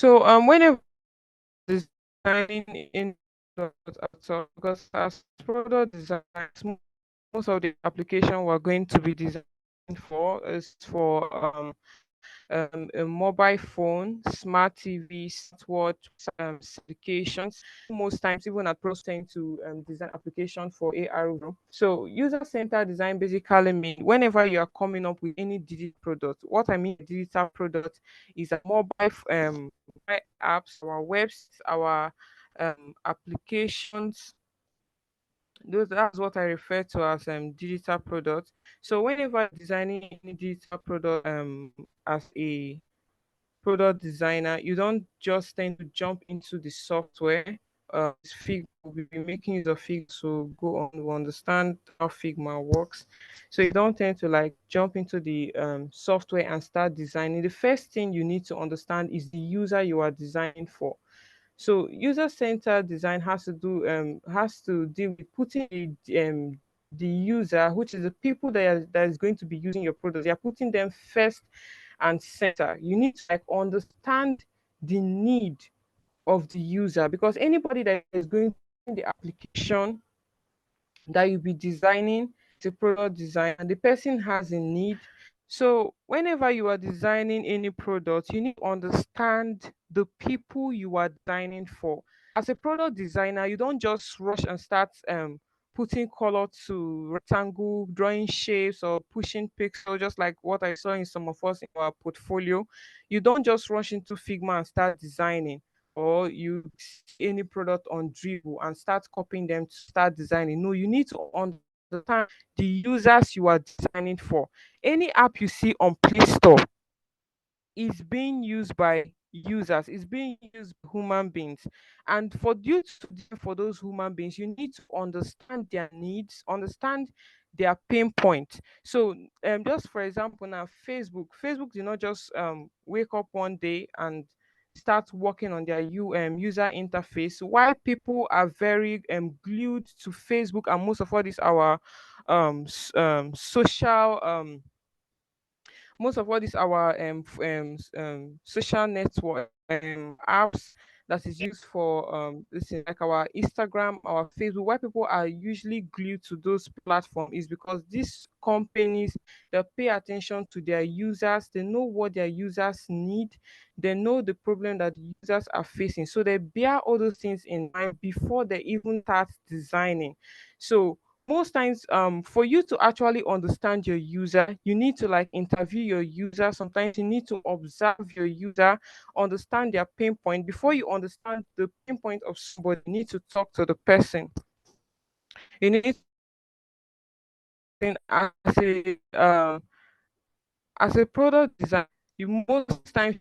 Whenever designing in product at all, because as product designers, most of the application we're going to be designing for is for a mobile phone, smart TV, smartwatch, applications. Most times, even at pros tend to design application for AR. So user-centered design basically means whenever you are coming up with any digital product, what I mean by digital product is a mobile apps, our websites, our applications. That's what I refer to as digital products. So whenever designing any digital product as a product designer, you don't just tend to jump into the software. We've been making use of Figma, so go on to understand how Figma works. So you don't tend to like jump into the software and start designing. The first thing you need to understand is the user you are designing for. So user-centered design has to deal with putting the user, which is the people that is going to be using your product. You're putting them first and center. You need to like understand the need of the user, because anybody that is going to the application that you'll be designing is a product design, and the person has a need. So whenever you are designing any product, you need to understand the people you are designing for. As a product designer, you don't just rush and start putting color to rectangle, drawing shapes, or pushing pixels, just like what I saw in some of us in our portfolio. You don't just rush into Figma and start designing, or you see any product on Dribble and start copying them to start designing. No, you need to understand the users you are designing for. Any app you see on Play Store is being used by users, is being used by human beings. And for you to design for those human beings, you need to understand their needs, understand their pain point. So just for example, now Facebook did not just wake up one day and start working on their user interface. While people are very glued to Facebook, and most of all this our social most of what is our social network apps that is used for listen, like our Instagram, our Facebook. Why people are usually glued to those platforms is because these companies, they pay attention to their users. They know what their users need. They know the problem that the users are facing, so they bear all those things in mind before they even start designing. So most times, for you to actually understand your user, you need to like interview your user. Sometimes you need to observe your user, understand their pain point. Before you understand the pain point of somebody, you need to talk to the person. You need to as a product designer, you most times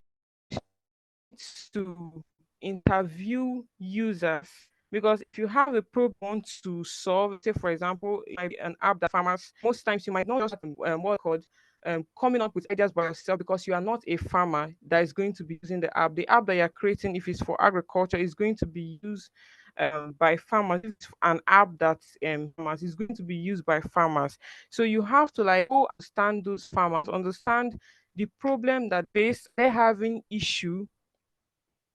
to interview users, because if you have a problem you want to solve, say for example, it might be an app that farmers, most times you might not just what called coming up with ideas by yourself, because you are not a farmer that is going to be using the app. The app that you're creating, if it's for agriculture, is going to be used by farmers. If it's an app that farmers is going to be used by farmers. So you have to like go understand those farmers, understand the problem that they're having issue,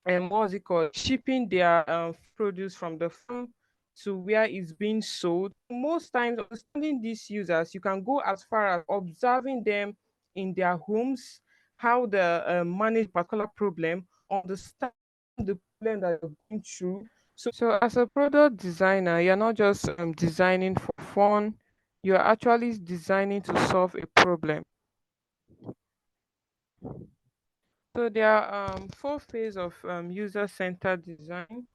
and what's it called, shipping their produce from the farm to where it's being sold. Most times, understanding these users, you can go as far as observing them in their homes, how they manage particular problem, understand the problem that they're going through. So as a product designer, you're not just designing for fun, you're actually designing to solve a problem. So there are four phases of user-centered design.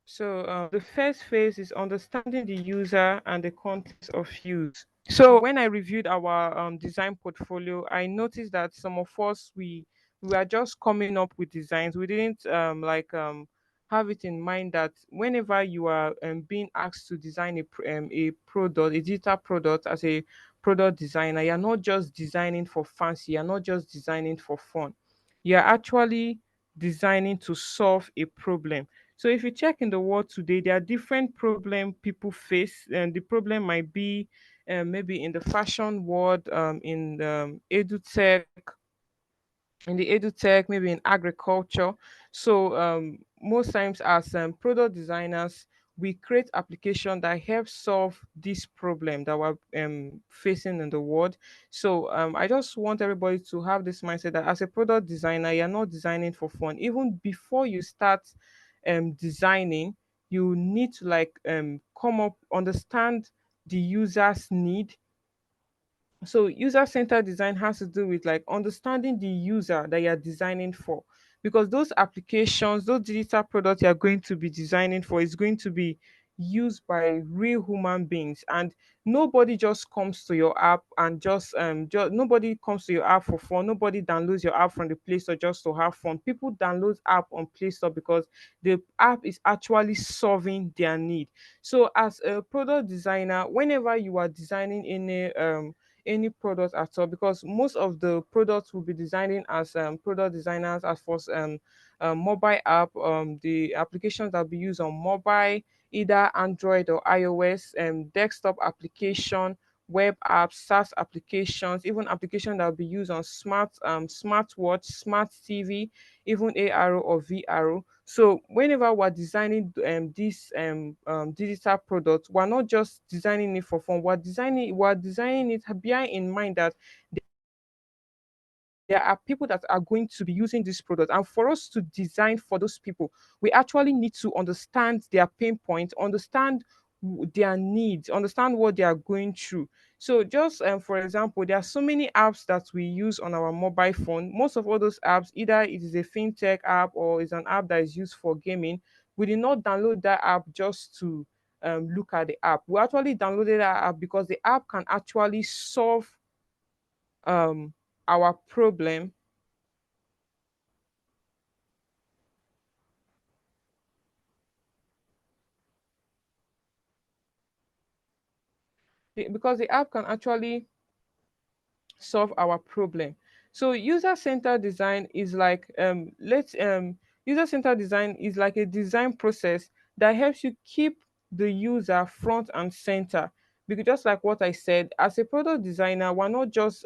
So the first phase is understanding the user and the context of use. So when I reviewed our design portfolio, I noticed that some of us we are just coming up with designs. We didn't have it in mind that whenever you are being asked to design a product, a digital product as a product designer, you're not just designing for fancy. You're not just designing for fun. You're actually designing to solve a problem. So if you check in the world today, there are different problem people face, and the problem might be maybe in the fashion world, in edutech, in the edutech, maybe in agriculture. So most times as product designers, we create application that help solve this problem that we're facing in the world. So I just want everybody to have this mindset that as a product designer, you're not designing for fun. Even before you start designing, you need to like come up, understand the user's need. So user-centered design has to do with like understanding the user that you're designing for, because those applications, those digital products you're going to be designing for is going to be used by real human beings. And nobody just comes to your app and nobody comes to your app for fun. Nobody downloads your app from the Play Store just to have fun. People download app on Play Store because the app is actually solving their need. So as a product designer, whenever you are designing any product at all, because most of the products will be designing as product designers as for mobile app, the applications that will be used on mobile, either Android or iOS, desktop application, web apps, SaaS applications, even applications that will be used on smartwatch, smart TV, even AR or VR. So whenever we're designing this digital product, we're not just designing it for fun. We're designing it bearing in mind that there are people that are going to be using this product. And for us to design for those people, we actually need to understand their pain points, understand their needs, understand what they are going through. So just for example, there are so many apps that we use on our mobile phone. Most of all those apps, either it is a fintech app or is an app that is used for gaming. We did not download that app just to look at the app. We actually downloaded that app because the app can actually solve um, our problem. Because the app can actually solve our problem. So user-centered design is like let's user-centered design is like a design process that helps you keep the user front and center. Because just like what I said, as a product designer, we're not just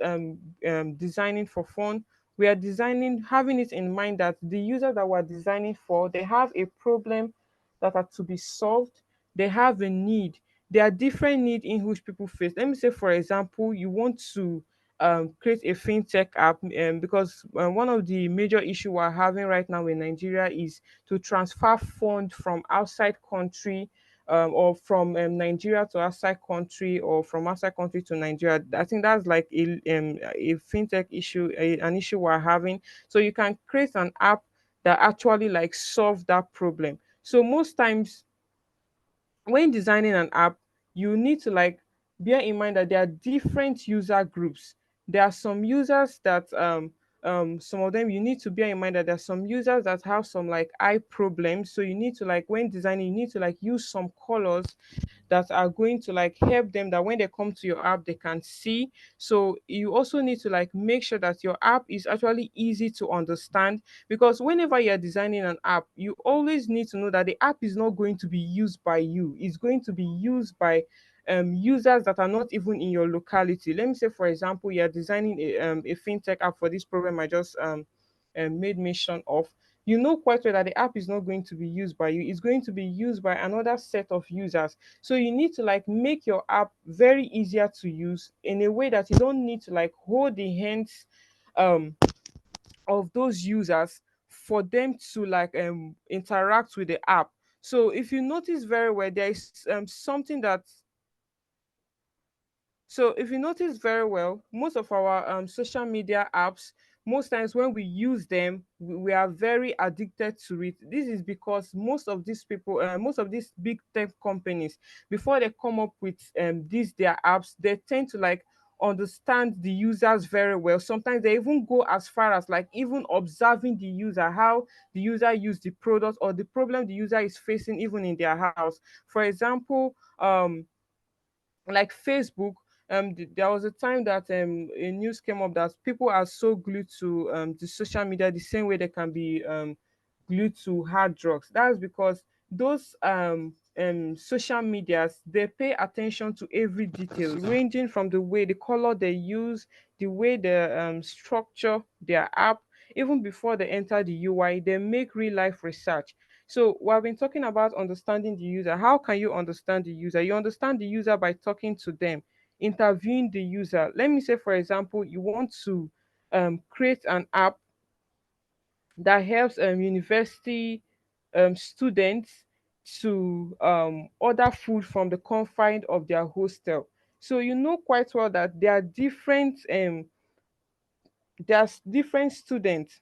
designing for fun. We are designing, having it in mind that the user that we're designing for, they have a problem that are to be solved. They have a need. There are different needs in which people face. Let me say, for example, you want to create a fintech app, because one of the major issue we're having right now in Nigeria is to transfer funds from outside country, or from Nigeria to outside country, or from outside country to Nigeria. I think that's like a fintech issue, an issue we're having. So you can create an app that actually like solve that problem. So most times when designing an app, you need to like bear in mind that there are different user groups. There are some users that some of them you need to bear in mind that there are some users that have some like eye problems. So you need to like when designing, you need to like use some colors that are going to like help them, that when they come to your app they can see. So you also need to like make sure that your app is actually easy to understand, because whenever you're designing an app, you always need to know that the app is not going to be used by you, it's going to be used by users that are not even in your locality. Let me say, for example, you're designing a fintech app for this program I just made mention of. You know quite well that the app is not going to be used by you, it's going to be used by another set of users. So you need to like make your app very easier to use in a way that you don't need to like hold the hands um of those users for them to like interact with the app. So if you notice very well, there is something that so if you notice very well, most of our social media apps, most times when we use them, we are very addicted to it. This is because most of these people, most of these big tech companies, before they come up with these their apps, they tend to like understand the users very well. Sometimes they even go as far as like even observing the user, how the user use the product or the problem the user is facing even in their house. For example, like Facebook, there was a time that a news came up that people are so glued to the social media the same way they can be glued to hard drugs. That's because those social medias, they pay attention to every details, ranging from the way the color they use, the way they structure their app. Even before they enter the UI, they make real life research. So we've been talking about understanding the user. How can you understand the user? You understand the user by talking to them, interviewing the user. Let me say, for example, you want to create an app that helps university students to order food from the confine of their hostel. So you know quite well that there's different students,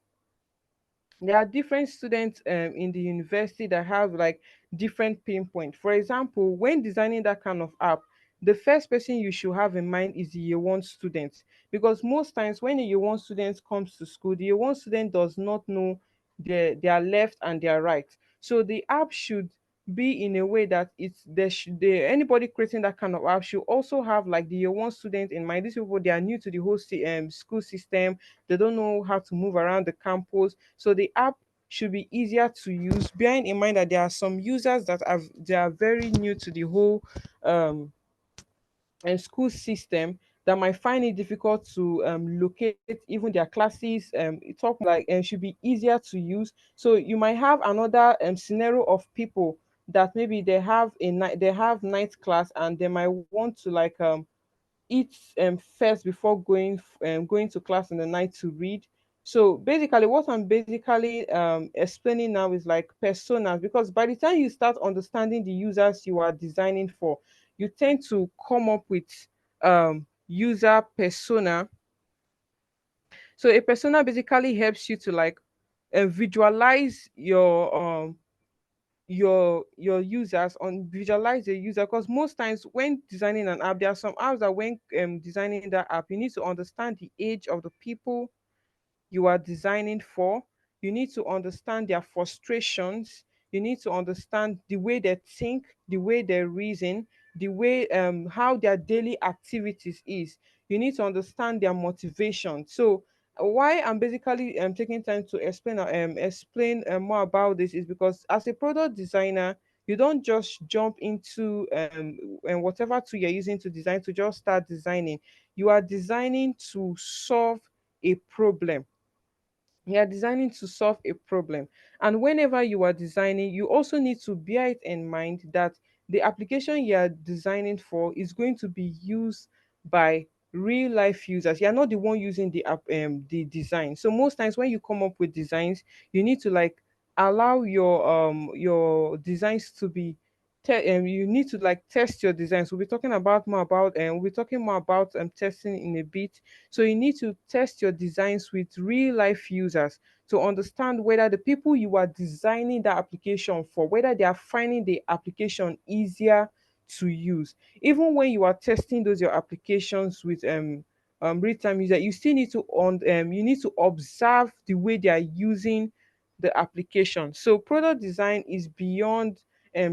there are different students in the university that have like different pinpoint. For example, when designing that kind of app, the first person you should have in mind is the year one student, because most times when a year one student comes to school, the year one student does not know their left and their right. So the app should be in a way that it's there should anybody creating that kind of app should also have like the year one student in mind. These people, they are new to the whole school system, they don't know how to move around the campus, so the app should be easier to use, bearing in mind that there are some users that are they are very new to the whole um and school system, that might find it difficult to locate even their classes. It talk like and should be easier to use. So you might have another scenario of people that maybe they have night class, and they might want to like eat first before going to class in the night to read. So basically, what I'm basically explaining now is like personas, because by the time you start understanding the users you are designing for, you tend to come up with user persona. So a persona basically helps you to like visualize your users, on visualize the user, because most times when designing an app, there are some apps that when designing that app, you need to understand the age of the people you are designing for. You need to understand their frustrations. You need to understand the way they think, the way they reason, the way how their daily activities is. You need to understand their motivation. So why I'm basically taking time to explain more about this is because as a product designer, you don't just jump into and whatever tool you're using to design to just start designing. You are designing to solve a problem. You are designing to solve a problem. And whenever you are designing, you also need to bear it in mind that the application you are designing for is going to be used by real life users. You're not the one using the app, the design. So most times when you come up with designs, you need to like allow your designs to be you need to like test your designs. We'll be talking about more about and we'll be talking more about testing in a bit. So you need to test your designs with real life users to understand whether the people you are designing that application for, whether they are finding the application easier to use. Even when you are testing those your applications with real-time user, you still need to you need to observe the way they are using the application. So product design is beyond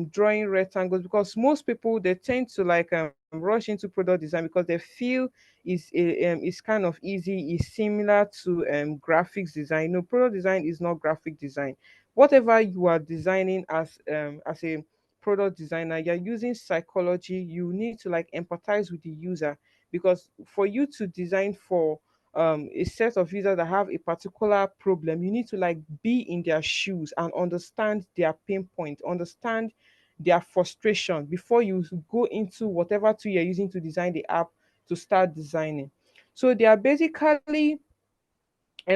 drawing rectangles, because most people they tend to like rush into product design because they feel is kind of easy, is similar to graphics design. No, product design is not graphic design. Whatever you are designing as a product designer, you're using psychology. You need to like empathize with the user, because for you to design for a set of users that have a particular problem, you need to like be in their shoes and understand their pain point, understand their frustration before you go into whatever tool you're using to design the app to start designing. So they are basically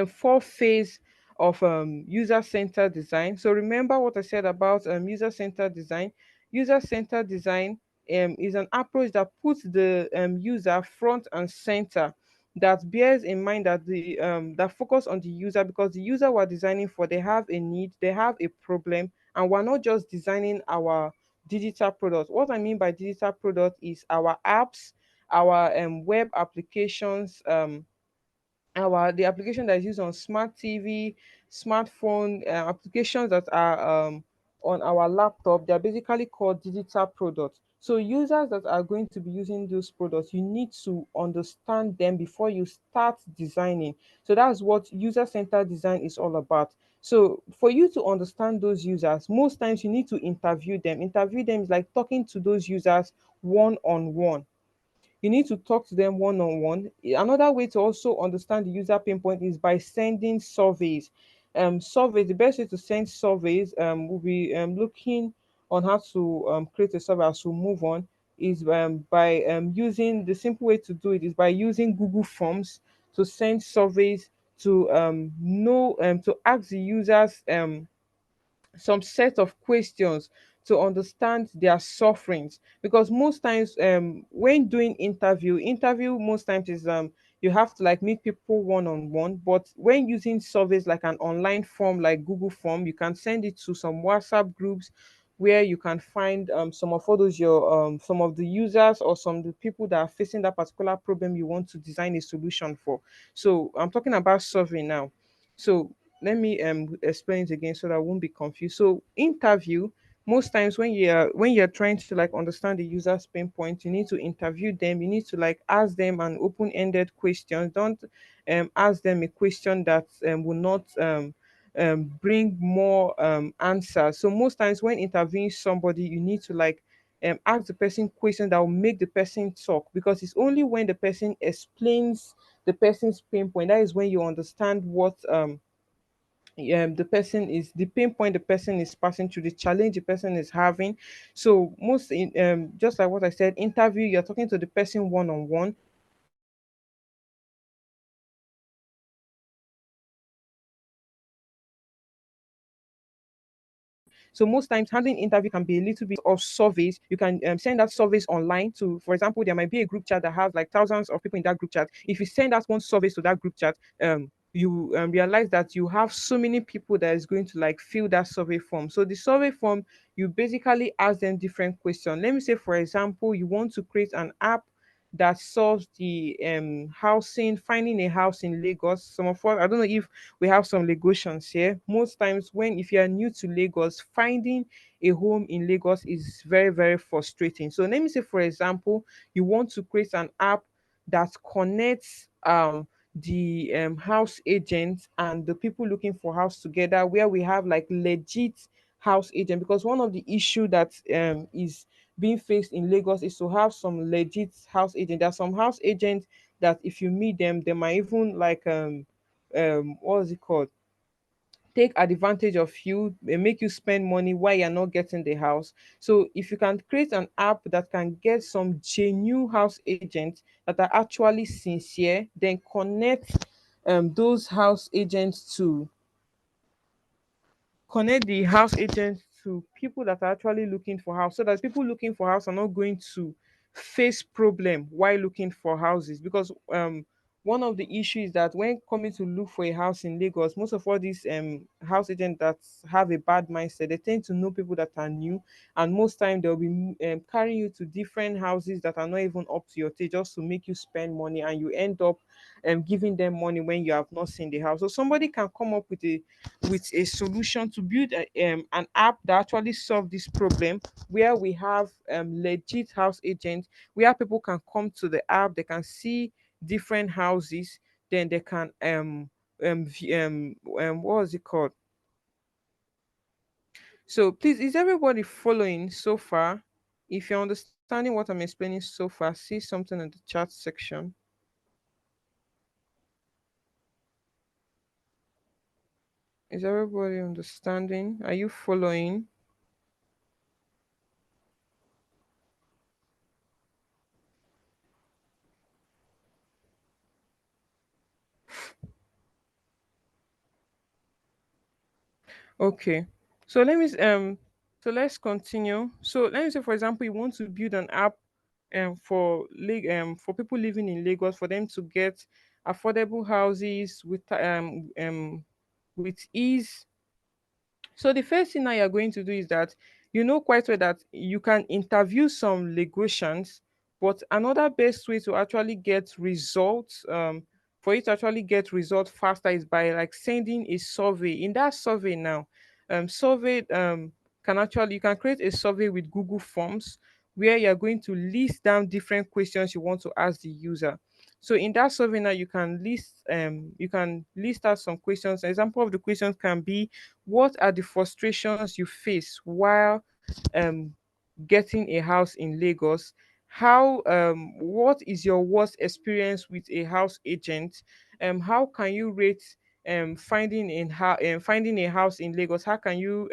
four phase of user-centered design. So remember what I said about user-centered design. User-centered design is an approach that puts the user front and center, that bears in mind that the that focus on the user, because the user we're designing for, they have a need, they have a problem, and we're not just designing our digital product. What I mean by digital product is our apps, our web applications, our the application that is used on smart TV, smartphone, applications that are on our laptop. They're basically called digital products. So users that are going to be using those products, you need to understand them before you start designing. So that's what user-centered design is all about. So for you to understand those users, most times you need to interview them. Interview them is like talking to those users one on one. You need to talk to them one on one. Another way to also understand the user pain point is by sending surveys. Surveys, the best way to send surveys, will be looking on how to create a survey as we move on, is by using the simple way to do it is by using Google Forms to send surveys to know to ask the users some set of questions to understand their sufferings, because most times when doing interview most times is you have to like meet people one on one, but when using surveys like an online form like Google Form, you can send it to some WhatsApp groups where you can find some of all those your some of the users or some of the people that are facing that particular problem you want to design a solution for. So I'm talking about survey now. So let me explain it again so that I won't be confused. So interview, most times when you're trying to like understand the user's pain point, you need to interview them. You need to like ask them an open-ended question. Don't ask them a question that will not bring more answers. So most times when interviewing somebody, you need to like ask the person questions that will make the person talk, because it's only when the person explains the person's pain point that is when you understand what the person is the pain point the person is passing through, the challenge the person is having. So most in just like what I said, interview, you're talking to the person one on one. So most times handling interview can be a little bit of surveys. You can send out surveys online to, for example, there might be a group chat that has like thousands of people in that group chat. If you send out one survey to that group chat, you realize that you have so many people that is going to like fill that survey form. So the survey form, you basically ask them different questions. Let me say, for example, you want to create an app that solves the housing, finding a house in Lagos. Some of us, I don't know if we have some Lagosians here. Most times, when if you are new to Lagos, finding a home in Lagos is very, very frustrating. So let me say, for example, you want to create an app that connects the house agents and the people looking for house together, where we have like legit house agent, because one of the issue that is being faced in Lagos is to have some legit house agent. There are some house agents that if you meet them, they might even like what is it called, take advantage of you, make you spend money while you're not getting the house. So if you can create an app that can get some genuine house agents that are actually sincere, then connect those house agents to connect the house agents to people that are actually looking for house, so that people looking for house are not going to face problem while looking for houses. Because one of the issues that when coming to look for a house in Lagos, most of all these house agents that have a bad mindset, they tend to know people that are new, and most time they'll be carrying you to different houses that are not even up to your taste, just to make you spend money, and you end up giving them money when you have not seen the house. So somebody can come up with a solution to build an app that actually solve this problem, where we have legit house agents, where people can come to the app, they can see different houses, then they can what was it called. So please, is everybody following so far? If you're understanding what I'm explaining so far, see something in the chat section. Is everybody understanding? Are you following? Okay. So so let's continue. So let me say, for example, you want to build an app for people living in Lagos, for them to get affordable houses with ease. So the first thing now you're going to do is that you know quite well that you can interview some Lagosians, but another best way to actually get results, for you to actually get results faster, is by like sending a survey. In that survey now, survey can actually, you can create a survey with Google Forms, where you're going to list down different questions you want to ask the user. So in that survey now, you can list out some questions. An example of the questions can be, what are the frustrations you face while um getting a house in Lagos? How What is your worst experience with a house agent? How can you rate finding a house in Lagos? How can you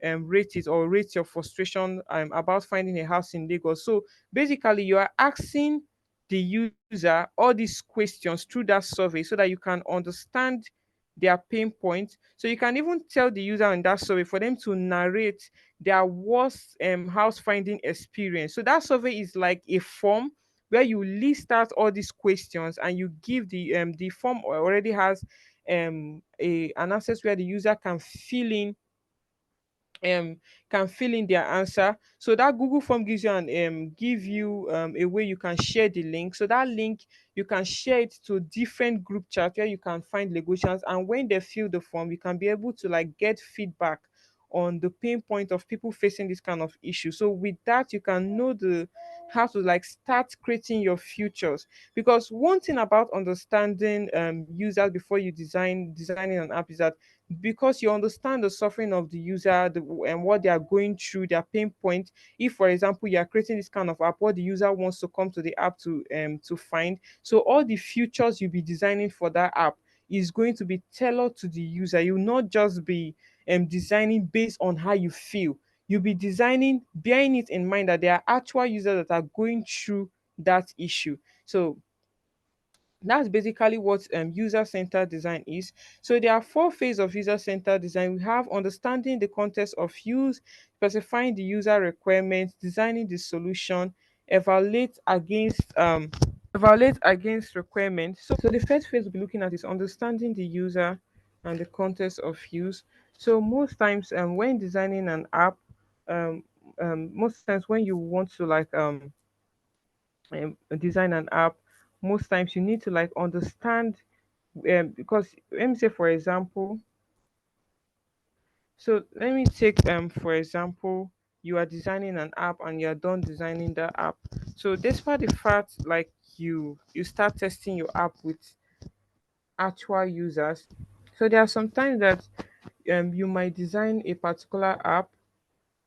rate it, or rate your frustration about finding a house in Lagos? So basically, you are asking the user all these questions through that survey so that you can understand their pain points. So you can even tell the user in that survey for them to narrate their worst house finding experience. So that survey is like a form where you list out all these questions, and you give the form already has an access where the user um can fill in their answer. So that Google form gives you an give you a way you can share the link. So that link, you can share it to different group chat where you can find Lagosians, and when they fill the form, you can be able to like get feedback on the pain point of people facing this kind of issue. So with that, you can know the how to like start creating your futures. Because one thing about understanding users before you designing an app is that, because you understand the suffering of the user, and what they are going through, their pain point. If for example you are creating this kind of app, what the user wants to come to the app to find, so all the features you'll be designing for that app is going to be tailored to the user. You'll not just be designing based on how you feel. You'll be designing bearing it in mind that there are actual users that are going through that issue. So that's basically what user-centered design is. So there are four phases of user-centered design. We have understanding the context of use, specifying the user requirements, designing the solution, evaluate against requirements. So the first phase we'll be looking at is understanding the user and the context of use. So most times when designing an app, um, most times when you want to design an app, most times you need to like understand, because let me say for example, so let me take for example, you are designing an app and you're done designing the app. So despite the fact like you start testing your app with actual users, so there are some times that you might design a particular app.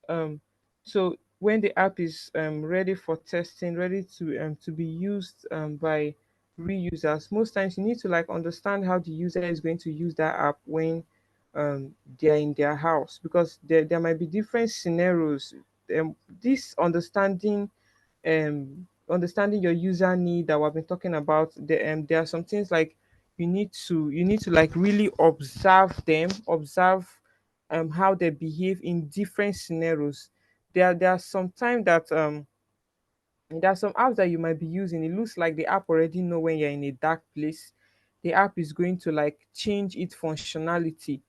um so when the app is ready for testing, ready to be used by reusers, most times you need to like understand how the user is going to use that app when they're in their house, because there might be different scenarios. This understanding your user need that we've been talking about, there are some things like you need to like really observe how they behave in different scenarios. There are some time that there are some apps that you might be using. It looks like the app already know when you're in a dark place. The app is going to like change its functionality.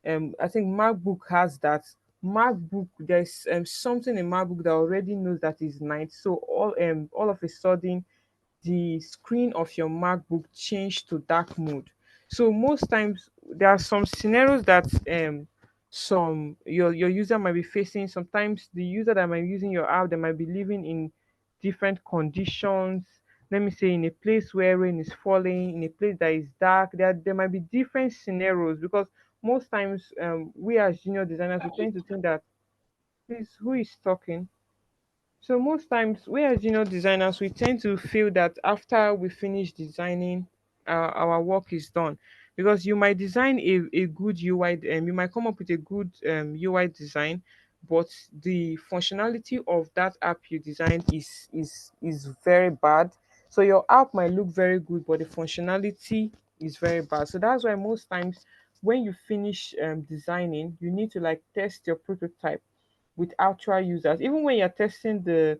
I think MacBook has that. MacBook, there's something in MacBook that already knows that is night. So all of a sudden the screen of your MacBook change to dark mode. So most times there are some scenarios that your user might be facing. Sometimes the user that might be using your app, they might be living in different conditions. Let me say in a place where rain is falling, in a place that is dark. There might be different scenarios, because most times we as junior designers we tend to think that, please, who is talking? So most times, we as designers, we tend to feel that after we finish designing, our work is done. Because you might design a good UI, you might come up with a good UI design, but the functionality of that app you designed is very bad. So your app might look very good, but the functionality is very bad. So that's why most times when you finish designing, you need to like test your prototype with actual users. Even when you're testing the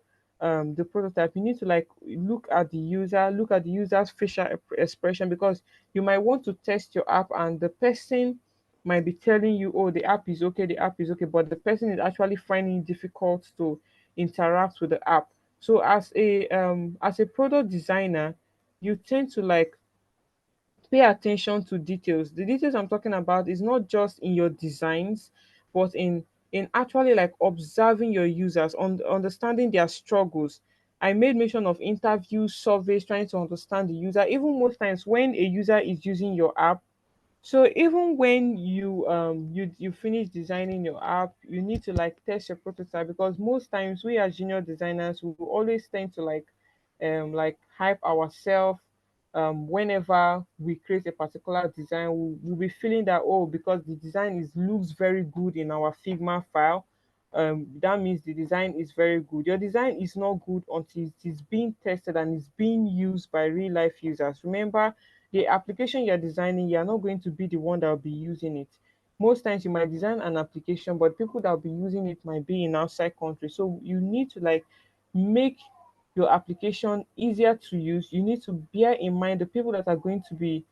prototype, you need to like look at the user's facial expression, because you might want to test your app and the person might be telling you, oh, the app is okay, the app is okay, but the person is actually finding it difficult to interact with the app. So as a product designer, you tend to like pay attention to details. The details I'm talking about is not just in your designs, but in in actually like observing your users, understanding their struggles. I made mention of interviews, surveys, trying to understand the user. Even most times when a user is using your app, so even when you finish designing your app, you need to like test your prototype, because most times we as junior designers we will always tend to like hype ourselves. Whenever we create a particular design, we'll be feeling that, oh, because the design is looks very good in our Figma file, that means the design is very good. Your design is not good until it is being tested and is being used by real life users. Remember, the application you're designing, you're not going to be the one that will be using it. Most times you might design an application, but people that will be using it might be in outside country. So you need to like make your application easier to use. You need to bear in mind the people that are going to be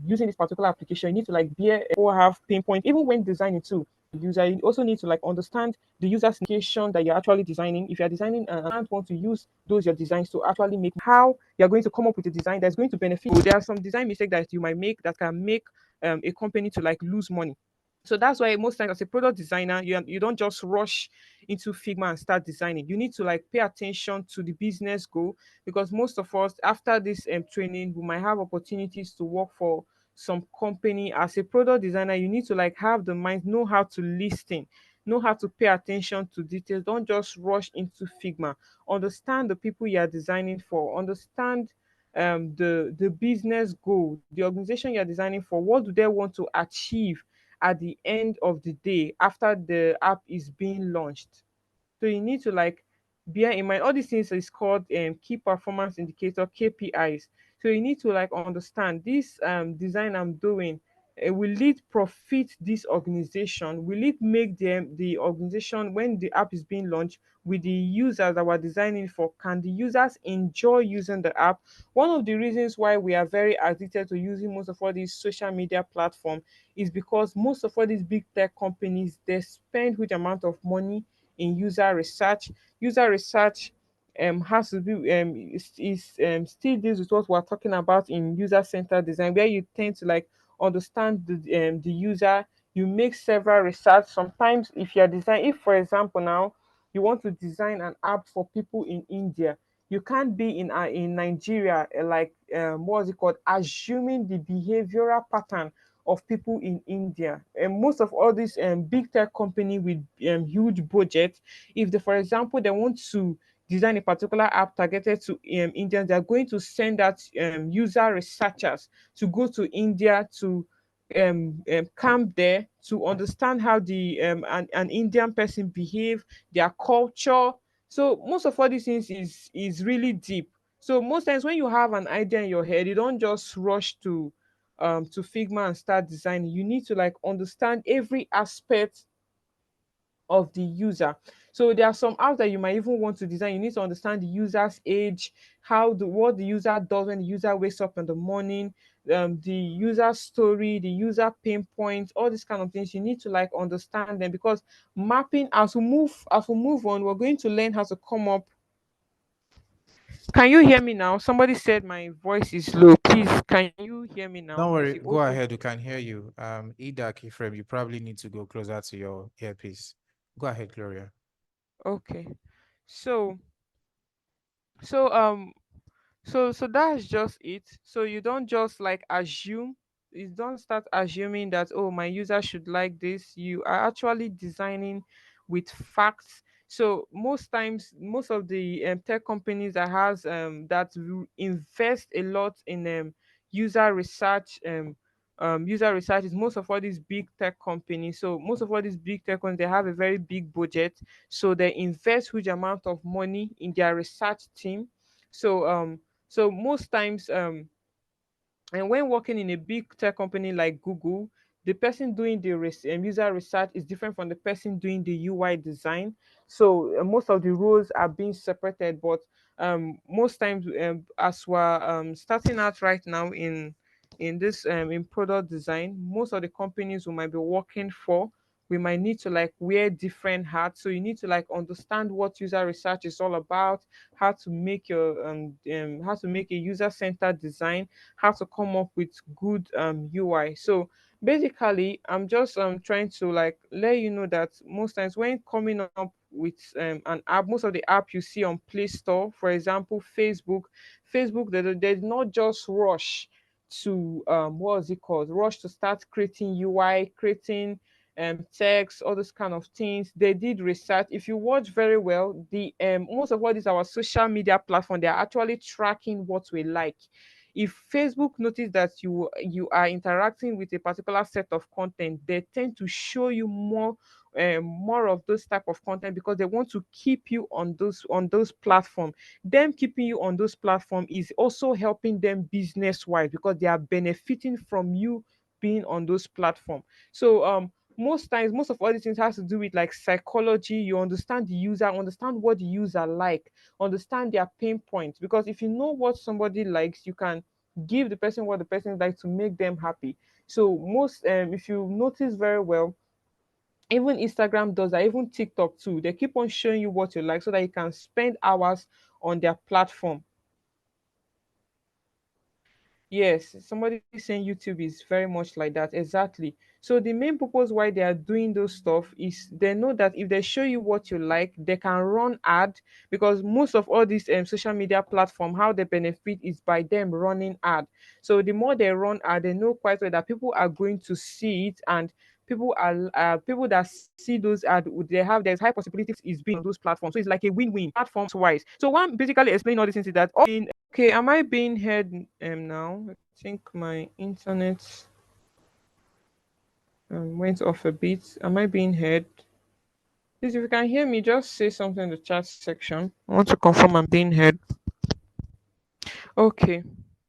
using this particular application. You need to like bear or have pain points even when designing too. User, you also need to like understand the user's indication that you're actually designing. If you're designing and want to use those your designs to actually make how you're going to come up with a design that's going to benefit you. There are some design mistakes that you might make that can make a company to like lose money. So that's why most times as a product designer, you don't just rush into Figma and start designing. You need to like pay attention to the business goal, because most of us after this training we might have opportunities to work for some company. As a product designer, you need to like have the mind, know how to listen, know how to pay attention to details. Don't just rush into Figma. Understand the people you are designing for. Understand the business goal, the organization you're designing for. What do they want to achieve at the end of the day after the app is being launched? So you need to like bear in mind all these things is called key performance indicator, KPIs. So you need to like understand this design I'm doing, will it profit this organization? Will it make them the organization when the app is being launched with the users that we're designing for? Can the users enjoy using the app? One of the reasons why we are very addicted to using most of all these social media platforms is because most of all these big tech companies, they spend huge amount of money in user research. User research has to be still deals with what we're talking about in user-centered design, where you tend to like understand the user. You make several research. Sometimes if you're design, if for example now you want to design an app for people in India, you can't be in Nigeria, like what's it called, assuming the behavioral pattern of people in India. And most of all these big tech company with huge budget, if they, for example, they want to design a particular app targeted to Indians, they're going to send out user researchers to go to India to camp there to understand how the an Indian person behave, their culture. So most of all these things is really deep. So most times when you have an idea in your head, you don't just rush to Figma and start designing. You need to like understand every aspect of the user. So there are some apps that you might even want to design. You need to understand the user's age, how the what the user does when the user wakes up in the morning, the user story, the user pain points, all these kind of things. You need to like understand them, because mapping, as we move on, we're going to learn how to come up. Can you hear me now? Somebody said my voice is low. Please, can you hear me now? Don't Is worry, it go okay? ahead. We can hear you. Ida Kifrem, you probably need to go closer to your earpiece. Go ahead, Gloria. Okay. So so so that's just it. So you don't just like assume, you don't start assuming that, oh, my user should like this. You are actually designing with facts. So most times, most of the tech companies that has invest a lot in user research user research is most of all these big tech companies. So most of all these big tech companies, they have a very big budget, so they invest huge amount of money in their research team. So most times, and when working in a big tech company like Google, the person doing the user research is different from the person doing the UI design. So most of the roles are being separated. But most times, as we're starting out right now in this in product design, most of the companies we might be working for, we might need to like wear different hats. So you need to like understand what user research is all about, how to make a user centered design, how to come up with good UI. So Basically, I'm just trying to like let you know that most times when coming up with an app, most of the app you see on Play Store, for example Facebook, they did not just rush to what is it called, rush to start creating UI, creating text, all those kind of things. They did research. If you watch very well, the most of what is our social media platform, they are actually tracking what we like. If Facebook notice that you are interacting with a particular set of content, they tend to show you more of those type of content, because they want to keep you on those platform. Them keeping you on those platform is also helping them business wise, because they are benefiting from you being on those platform. So most times, most of all these things has to do with like psychology. You understand the user, understand what the user like, understand their pain points, because if you know what somebody likes, you can give the person what the person likes to make them happy. So most if you notice very well, even Instagram does that, even TikTok too, they keep on showing you what you like so that you can spend hours on their platform. Yes, somebody saying YouTube is very much like that. Exactly. So the main purpose why they are doing those stuff is they know that if they show you what you like, they can run ad, because most of all these social media platform, how they benefit is by them running ad. So the more they run ad, they know quite well that people are going to see it, and people that see those ad, they have there's high possibility is being on those platforms. So it's like a win-win platforms wise. So one basically explain all these things is that all in okay, am I being heard now? I think my internet went off a bit. Am I being heard? Please, if you can hear me, just say something in the chat section. I want to confirm I'm being heard. Okay.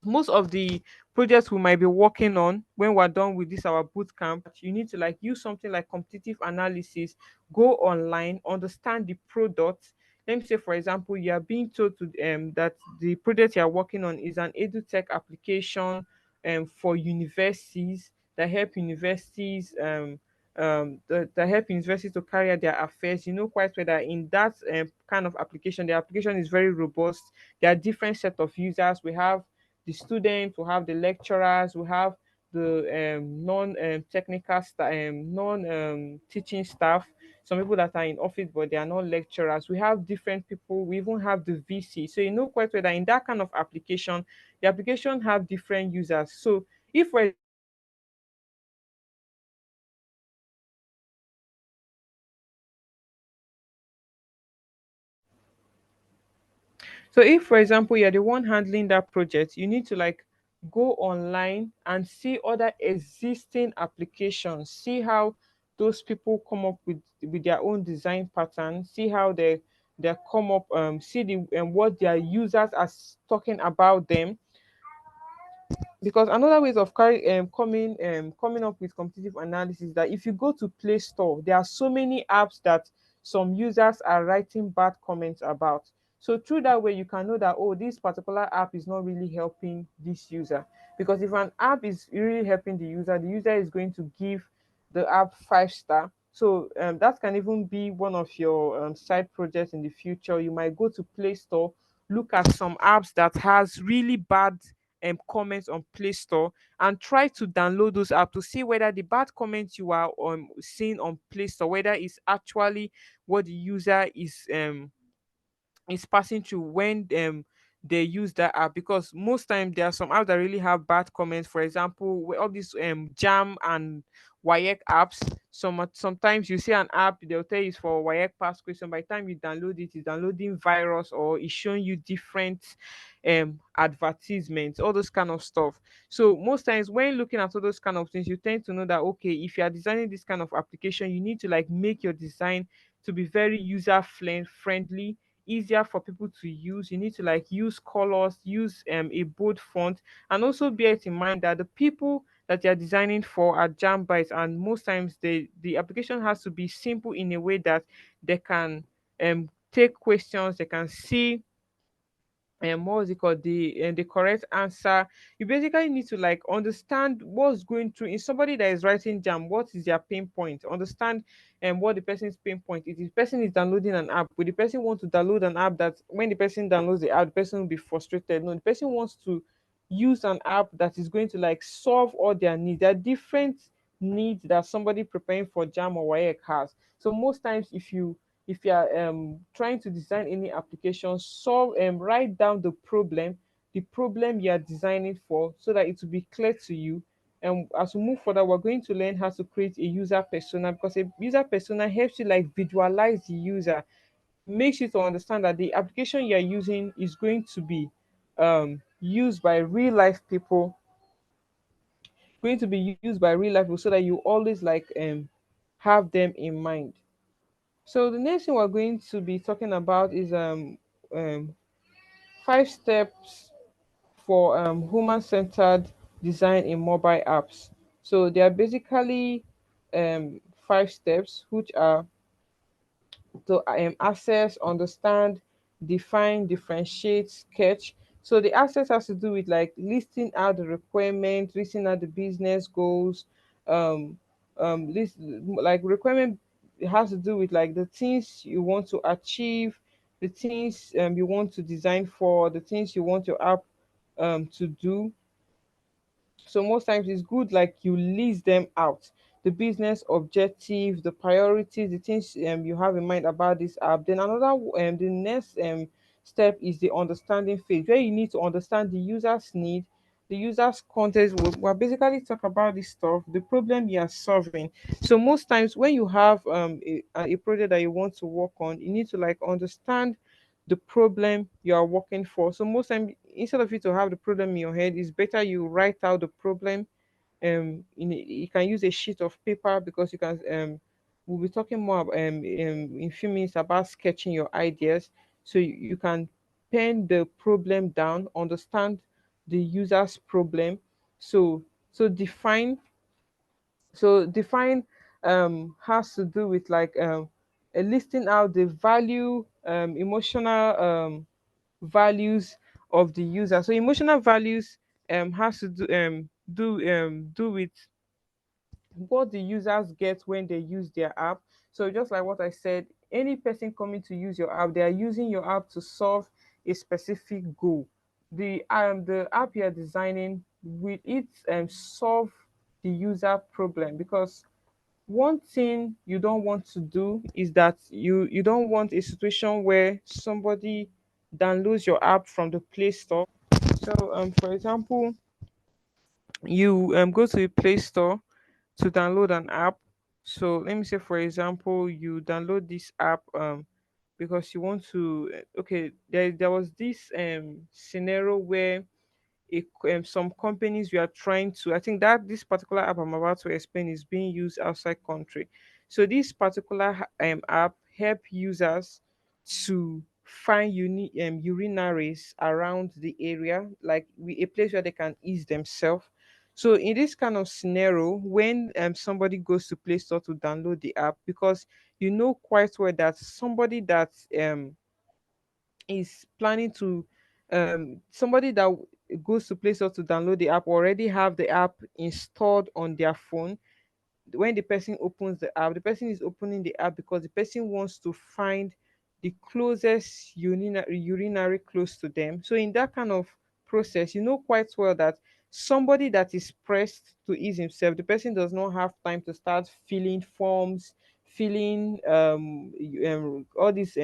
Most of the projects we might be working on when we're done with this our boot camp, you need to like use something like competitive analysis, go online, understand the product. Let me say, for example, you are being told to that the project you are working on is an edutech application for universities, that help universities that help universities to carry out their affairs. You know quite well that in that kind of application, the application is very robust. There are different set of users. We have the students, we have the lecturers, we have the non-technical non-teaching staff, some people that are in office but they are not lecturers. We have different people. We even have the VC. So you know quite well that in that kind of application, the application have different users. So if for So if, for example, you're the one handling that project, you need to like go online and see other existing applications, see how those people come up with their own design pattern, see how they come up, see the what their users are talking about them. Because another ways of coming up with competitive analysis is that if you go to Play Store, there are so many apps that some users are writing bad comments about. So through that way, you can know that, oh, this particular app is not really helping this user. Because if an app is really helping the user is going to give the app 5 star. So that can even be one of your side projects in the future. You might go to Play Store, look at some apps that has really bad comments on Play Store, and try to download those apps to see whether the bad comments you are seeing on Play Store, whether it's actually what the user is passing through when they use that app. Because most times there are some apps that really have bad comments. For example, all these jam and WAEC apps, sometimes you see an app, they'll tell you it's for WAEC pass question. By the time you download it, it's downloading virus, or it's showing you different advertisements, all those kind of stuff. So most times when looking at all those kind of things, you tend to know that, okay, if you are designing this kind of application, you need to like make your design to be very user friendly, easier for people to use. You need to like use colors, use a bold font, and also bear it in mind that the people that you're designing for are jam bites, and most times the application has to be simple in a way that they can take questions, they can see what was it called, the correct answer. You basically need to like understand what's going through in somebody that is writing jam, what is their pain point, understand what the person's pain point is. If the person is downloading an app, will the person want to download an app that when the person downloads the app, the person will be frustrated? No, the person wants to use an app that is going to like solve all their needs. There are different needs that somebody preparing for jam or WAEC has. So most times, if you are trying to design any application, solve write down the problem you are designing for, so that it will be clear to you. And as we move further, we're going to learn how to create a user persona, because a user persona helps you like visualize the user, makes you to understand that the application you're using is going to be used by real life people, going to be used by real life people, so that you always like have them in mind. So the next thing we're going to be talking about is um 5 steps for human-centered design in mobile apps. So they are basically 5 steps, which are to access, understand, define, differentiate, sketch. So the access has to do with like listing out the requirements, listing out the business goals, um, list like requirement. It has to do with like the things you want to achieve, the things you want to design for, the things you want your app to do. So most times it's good like you list them out. The business objective, the priorities, the things you have in mind about this app. Then the next step is the understanding phase, where you need to understand the user's need, the user's context. We'll basically talk about this stuff, the problem you are solving. So most times when you have a project that you want to work on, you need to like understand the problem you are working for. So most time, instead of you to have the problem in your head, it's better you write out the problem. You can use a sheet of paper, because you can. We'll be talking more in a few minutes about sketching your ideas. So you can pen the problem down, understand the user's problem. So so define define has to do with like listing out the emotional values of the user. So emotional values has to do with what the users get when they use their app. So just like what I said, any person coming to use your app, they are using your app to solve a specific goal. The app you're designing, will it solve the user problem? Because one thing you don't want to do is that you don't want a situation where somebody downloads your app from the Play Store. So for example, you go to the Play Store to download an app. So let me say, for example, you download this app because you want to. Okay, there was this scenario where some companies we are trying to. I think that this particular app I'm about to explain is being used outside country. So this particular app help users to find urinaries around the area, like a place where they can ease themselves. So in this kind of scenario, when somebody goes to Play Store to download the app, because you know quite well that somebody that is planning to somebody that goes to Play Store to download the app already have the app installed on their phone. When the person opens the app, the person is opening the app because the person wants to find the closest urinary close to them. So in that kind of process, you know quite well that somebody that is pressed to ease himself, the person does not have time to start filling forms, filling all these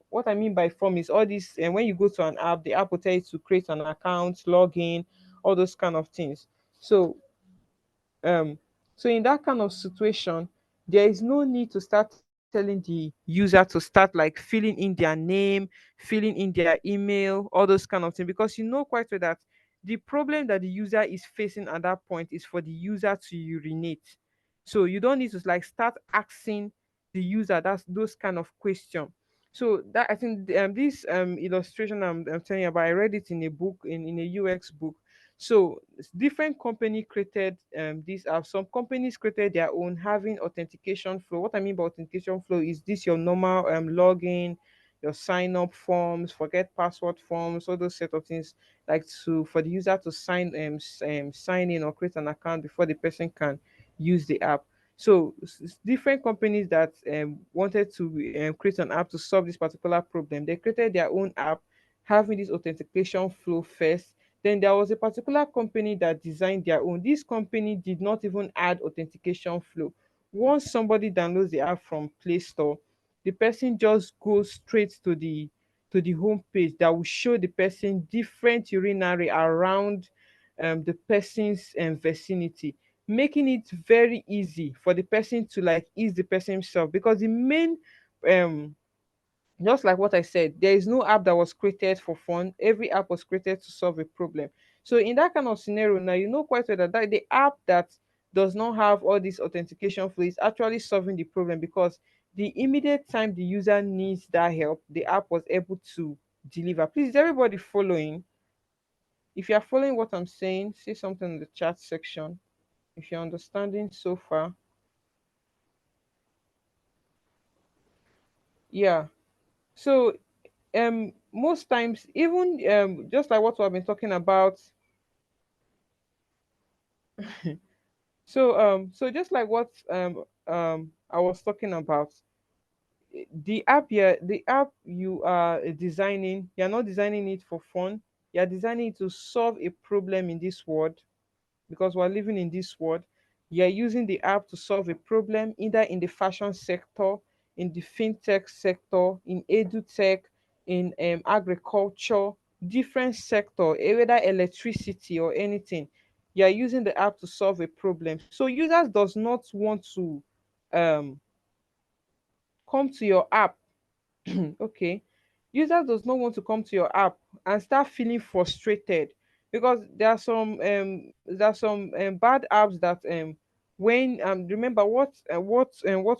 what I mean by form is all this. And when you go to an app, the app will tell you to create an account, log in, all those kind of things. So um so in that kind of situation, there is no need to start telling the user to start like filling in their name, filling in their email, all those kind of things, because you know quite well that the problem that the user is facing at that point is for the user to urinate. So you don't need to like start asking the user those kind of question. So that I think this illustration I'm telling you about, I read it in a book, in a UX book. So different company created this app. Some companies created their own, having authentication flow. What I mean by authentication flow is this your normal login, your sign up forms, forget password forms, all those set of things, like to for the user to sign in or create an account before the person can use the app. So different companies that wanted to create an app to solve this particular problem, they created their own app, having this authentication flow first. Then there was a particular company that designed their own. This company did not even add authentication flow. Once somebody downloads the app from Play Store, the person just goes straight to the home page that will show the person different urinary around the person's vicinity, making it very easy for the person to like ease the person himself. Because the main um just like what I said, there is no app that was created for fun. Every app was created to solve a problem. So in that kind of scenario, now you know quite well that, the app that does not have all this authentication flow is actually solving the problem, because the immediate time the user needs that help, the app was able to deliver. Please, is everybody following? If you are following what I'm saying, say something in the chat section. If you're understanding so far, yeah. So most times, even just like what we've been talking about. So just like what I was talking about, the app here, the app you are designing, you're not designing it for fun. You're designing it to solve a problem in this world, because we're living in this world. You're using the app to solve a problem either in the fashion sector, in the fintech sector, in edutech, in agriculture, different sector, whether electricity or anything. You're using the app to solve a problem. So users does not want to um, come to your app. Okay, users does not want to come to your app and start feeling frustrated, because there are some bad apps that when remember what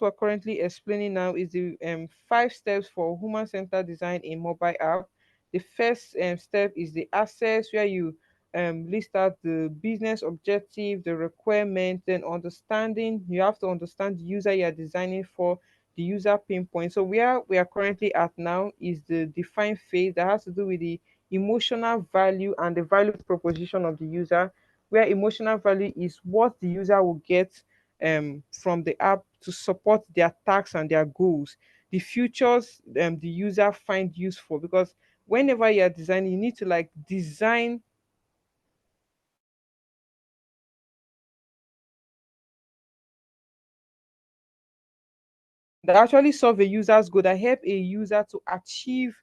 we're currently explaining now is the 5 steps for human centered design in mobile app. The first step is the access, where you list out the business objective, the requirement, then understanding. You have to understand the user you're designing for, the user pinpoint. So where we are currently at now is the define phase that has to do with the emotional value and the value proposition of the user, where emotional value is what the user will get from the app to support their tasks and their goals, the futures the user find useful. Because whenever you're designing, you need to like design that actually solve a user's goal, that help a user to achieve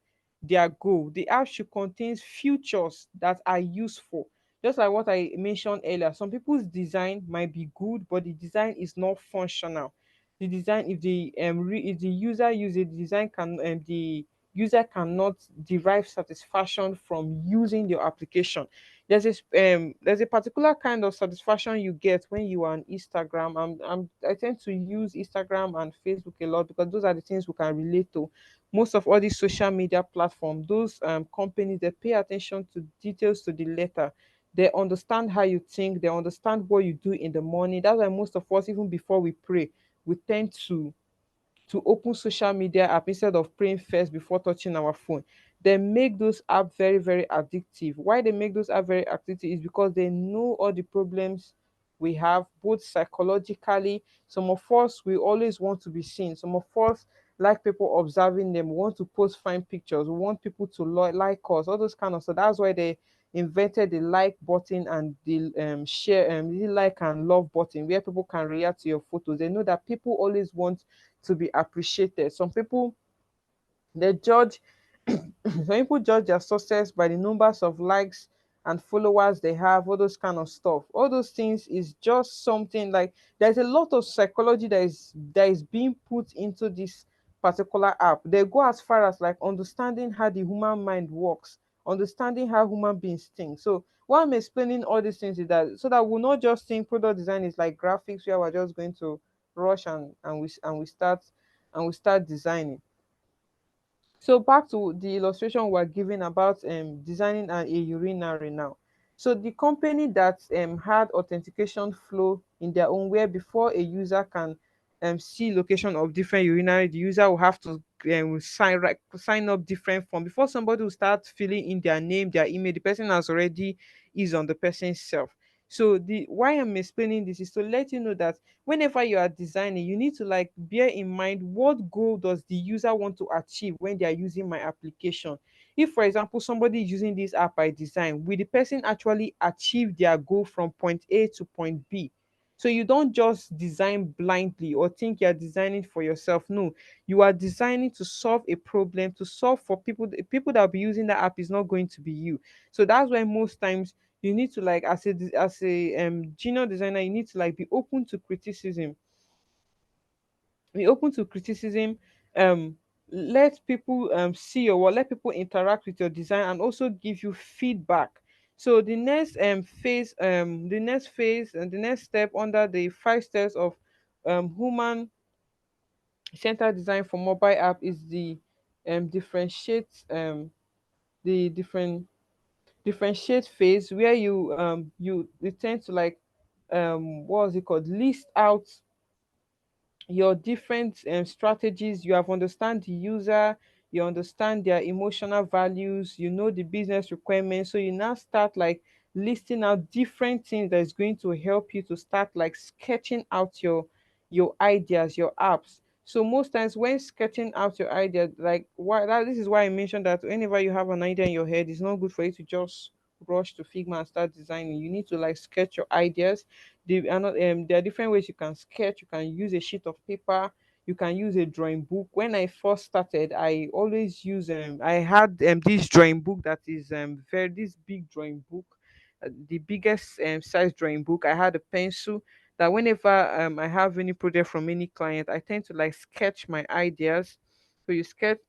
their goal. The app should contain features that are useful. Just like what I mentioned earlier, some people's design might be good, but the design is not functional. The design, if if the user use it, the design can the user cannot derive satisfaction from using your application. There's a particular kind of satisfaction you get when you are on Instagram. I tend to use Instagram and Facebook a lot, because those are the things we can relate to. Most of all these social media platforms, those companies, they pay attention to details to the letter. They understand how you think, they understand what you do in the morning. That's why most of us, even before we pray, we tend to open social media app instead of praying first before touching our phone. They make those apps very, very addictive. Why they make those apps very addictive is because they know all the problems we have, both psychologically. Some of us, we always want to be seen. Some of us like people observing them. We want to post fine pictures. We want people to like us, all those kind of stuff. That's why they invented the like button and the share the like and love button, where people can react to your photos. They know that people always want to be appreciated. Some people, they judge some people judge their success by the numbers of likes and followers they have, all those kind of stuff. All those things is just something like, there's a lot of psychology that is being put into this particular app. They go as far as like understanding how the human mind works, understanding how human beings think. So why I'm explaining all these things is that, so that we'll not just think product design is like graphics where we're just going to rush and we start designing. So back to the illustration we're giving about designing a urinary now. So the company that had authentication flow in their own, where before a user can see location of different urinary, the user will have to sign up different form before somebody will start filling in their name, their email. The person has already is on the person's self. So the why I'm explaining this is to let you know that whenever you are designing, you need to like bear in mind what goal does the user want to achieve when they are using my application. If for example somebody is using this app by design, will the person actually achieve their goal from point A to point B? So you don't just design blindly or think you're designing for yourself. No, you are designing to solve a problem, to solve for people. The people that will be using that app is not going to be you. So that's why most times you need to, like, as a junior designer, you need to like be open to criticism. Be open to criticism. um Let people see your work, let people interact with your design and also give you feedback. So the next phase and the next step under the 5 steps of human centered design for mobile app is the differentiate the differentiate phase, where you tend to like what was it called, list out your different strategies. You have understand the user, you understand their emotional values, you know the business requirements. So you now start like listing out different things that is going to help you to start like sketching out your ideas, your apps. So most times when sketching out your idea, like this is why I mentioned that whenever you have an idea in your head, it's not good for you to just rush to Figma and start designing. You need to like sketch your ideas. There are different ways you can sketch. You can use a sheet of paper, you can use a drawing book. When I first started, I always use I had this drawing book that is very this big drawing book, the biggest size drawing book. I had a pencil that whenever I have any project from any client, I tend to like sketch my ideas. So you sketch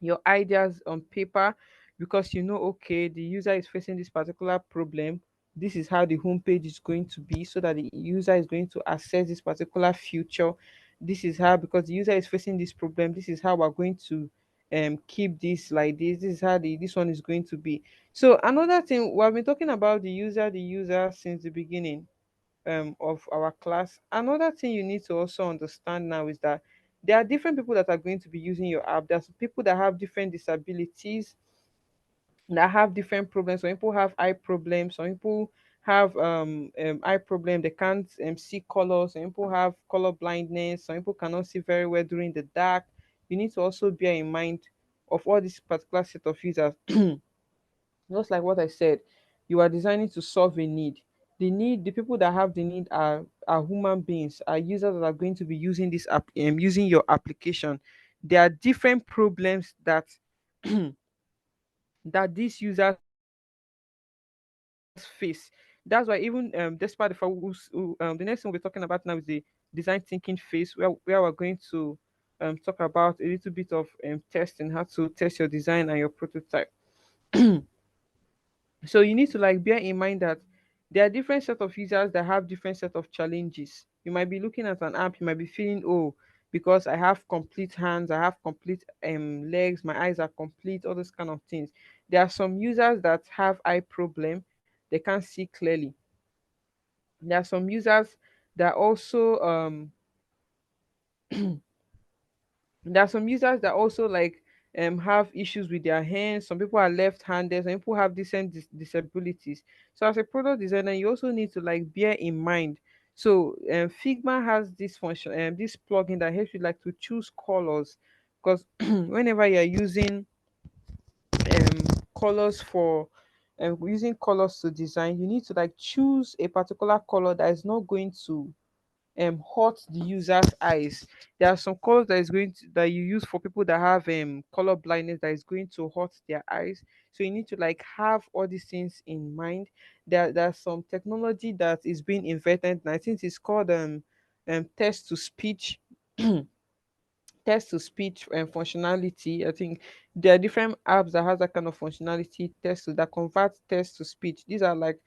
your ideas on paper, because you know, okay, the user is facing this particular problem. This is how the homepage is going to be, so that the user is going to access this particular feature. This is how, because the user is facing this problem, this is how we're going to keep this like this. This is how this one is going to be. So another thing, we have been talking about the user since the beginning of our class. Another thing you need to also understand now is that there are different people that are going to be using your app. There's people that have different disabilities, that have different problems. Some people have eye problems. Some people have eye problem. They can't see colors. Some people have color blindness. Some people cannot see very well during the dark. You need to also bear in mind of all this particular set of users. Just like what I said, you are designing to solve a need. The people that have the need are human beings, are users that are going to be using this app, using your application. There are different problems that that these users face. That's why even despite the fact the next thing we're talking about now is the design thinking phase, where we're going to talk about a little bit of testing, how to test your design and your prototype. So you need to like bear in mind that there are different set of users that have different set of challenges. You might be looking at an app, you might be feeling, oh, because I have complete hands, I have complete legs, my eyes are complete, all those kind of things. There are some users that have eye problem, they can't see clearly. There are some users that also like have issues with their hands. Some people are left-handed, some people have different disabilities. So as a product designer, you also need to like bear in mind. So Figma has this function, this plugin that helps you like to choose colors, because whenever you're colors for using colors to design, you need to like choose a particular color that is not going to hurt the user's eyes. There are some colors that you use for people that have color blindness, that is going to hurt their eyes. So you need to like have all these things in mind. There's some technology that is being invented, and I think it's called text to speech. Text to speech functionality. I think there are different apps that has that kind of functionality, that convert text to speech. These are like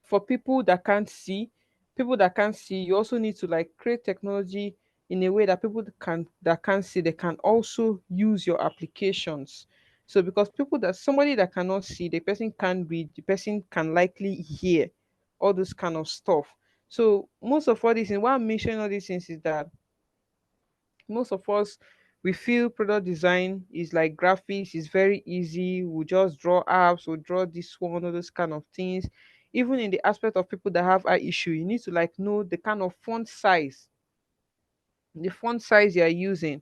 for people that can't see. You also need to like create technology in a way that people that can't see, they can also use your applications. So because people that somebody that cannot see, the person can read, the person can likely hear all this kind of stuff. So most of all these things, why I'm mentioning all these things is that most of us, we feel product design is like graphics, is very easy. We just draw apps, we draw this one, all those kind of things. Even in the aspect of people that have eye issue, you need to like know the kind of font size, the font size you are using.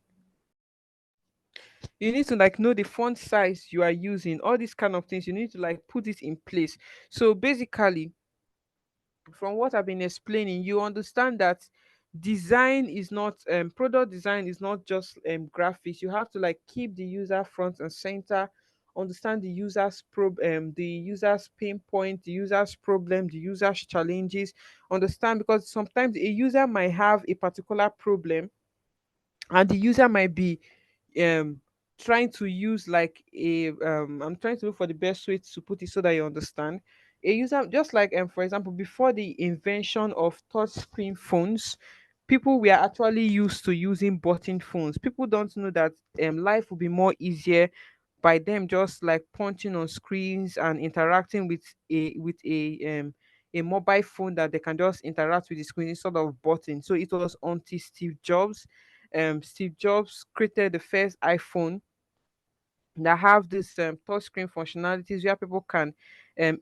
You need to like know the font size you are using, all these kind of things. You need to like put it in place. So basically, from what I've been explaining, you understand that design is not product design is not just graphics. You have to like keep the user front and center, understand the user's pain point, the user's problem, the user's challenges. Understand, because sometimes a user might have a particular problem, and the user might be um trying to use like a I'm trying to look for the best way to put it so that you understand. A user, just like for example, before the invention of touch screen phones, people were actually used to using button phones. People don't know that life will be more easier by them just like punching on screens and interacting with a mobile phone, that they can just interact with the screen instead of button. So it was until Steve Jobs created the first iPhone that have this touchscreen functionalities where people can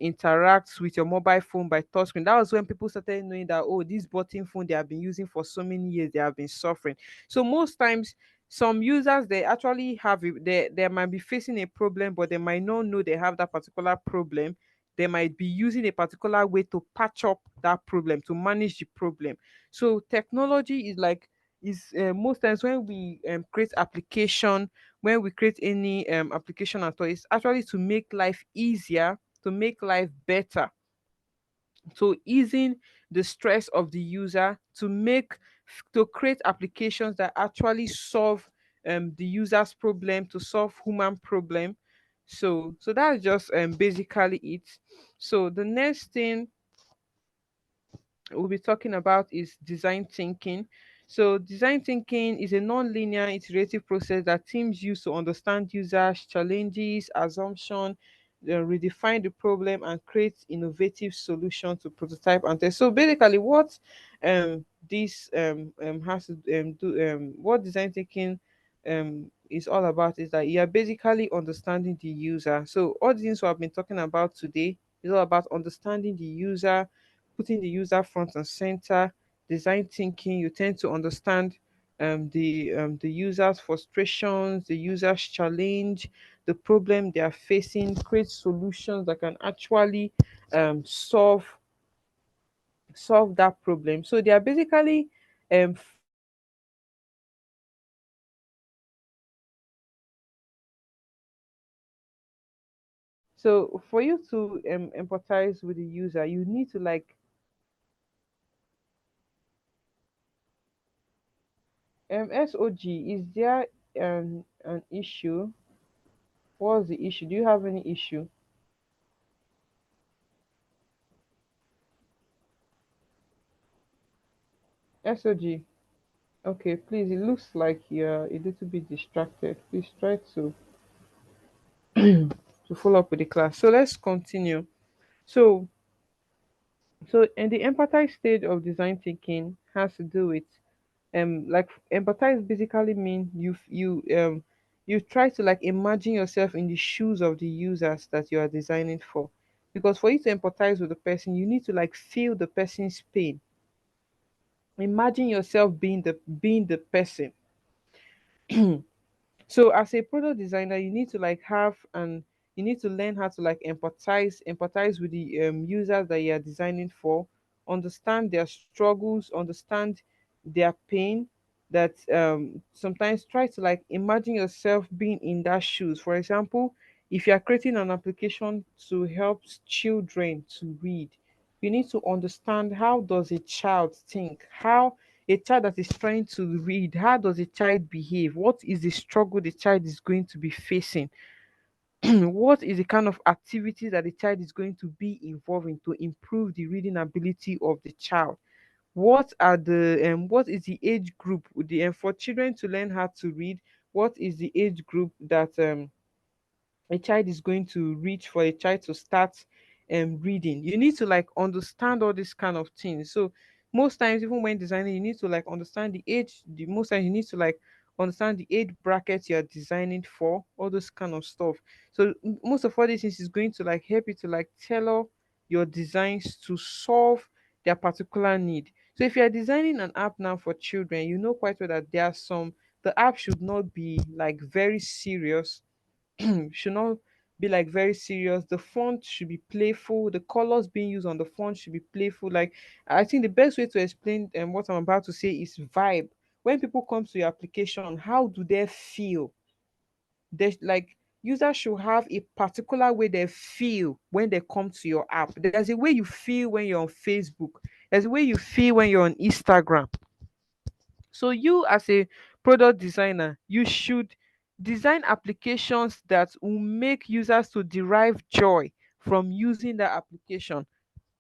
interact with your mobile phone by touchscreen. That was when people started knowing that, oh, this button phone they have been using for so many years, they have been suffering. So most times, some users they actually have they might be facing a problem, but they might not know they have that particular problem. They might be using a particular way to patch up that problem, to manage the problem. So technology is like is most times when we create application, when we create any application at all, it's actually to make life easier, to make life better, to easing the stress of the user, to create applications that actually solve the user's problem, to solve human problem. So that's just basically it. So the next thing we'll be talking about is design thinking. So, design thinking is a non-linear iterative process that teams use to understand users' challenges, assumption, redefine the problem, and create innovative solutions to prototype and test. So, basically, what this has to what design thinking is all about is that you are basically understanding the user. So, all the things we have been talking about today is all about understanding the user, putting the user front and center. Design thinking, you tend to understand the user's frustrations, the user's challenge, the problem they are facing, create solutions that can actually solve that problem. So they are basically um so for you to empathize with the user, you need to like SOG. Is there an issue? What's the issue? Do you have any issue? SOG. Okay, please. It looks like you're a little bit distracted. Please try to follow up with the class. So let's continue. So, so in the empathize stage of design thinking has to do with like empathize basically mean you try to like imagine yourself in the shoes of the users that you are designing for. Because for you to empathize with the person, you need to like feel the person's pain. Imagine yourself being the person. So as a product designer, you need to like have and you need to learn how to like empathize with the users that you are designing for, understand their struggles, understand their pain. That sometimes try to like imagine yourself being in that shoes. For example, if you are creating an application to help children to read, you need to understand how does a child think, how a child that is trying to read, how does a child behave, what is the struggle the child is going to be facing, what is the kind of activity that the child is going to be involved in to improve the reading ability of the child. What is the age group for children to learn how to read? What is the age group that a child is going to reach for a child to start reading? You need to like understand all these kind of things. So most times, even when designing, you need to like understand the age. The most times you need to like understand the age bracket you're designing for, all those kind of stuff. So most of all these things is going to like help you to like tailor your designs to solve their particular need. So if you're designing an app now for children, you know quite well that there are some the app should not be like very serious. Should not be like very serious. The font should be playful. The colors being used on the font should be playful. Like, I think the best way to explain what I'm about to say is vibe. When people come to your application, how do they feel? They like, users should have a particular way they feel when they come to your app. There's a way you feel when you're on Facebook. There's a way you feel when you're on Instagram. So you, as a product designer, you should design applications that will make users to derive joy from using that application.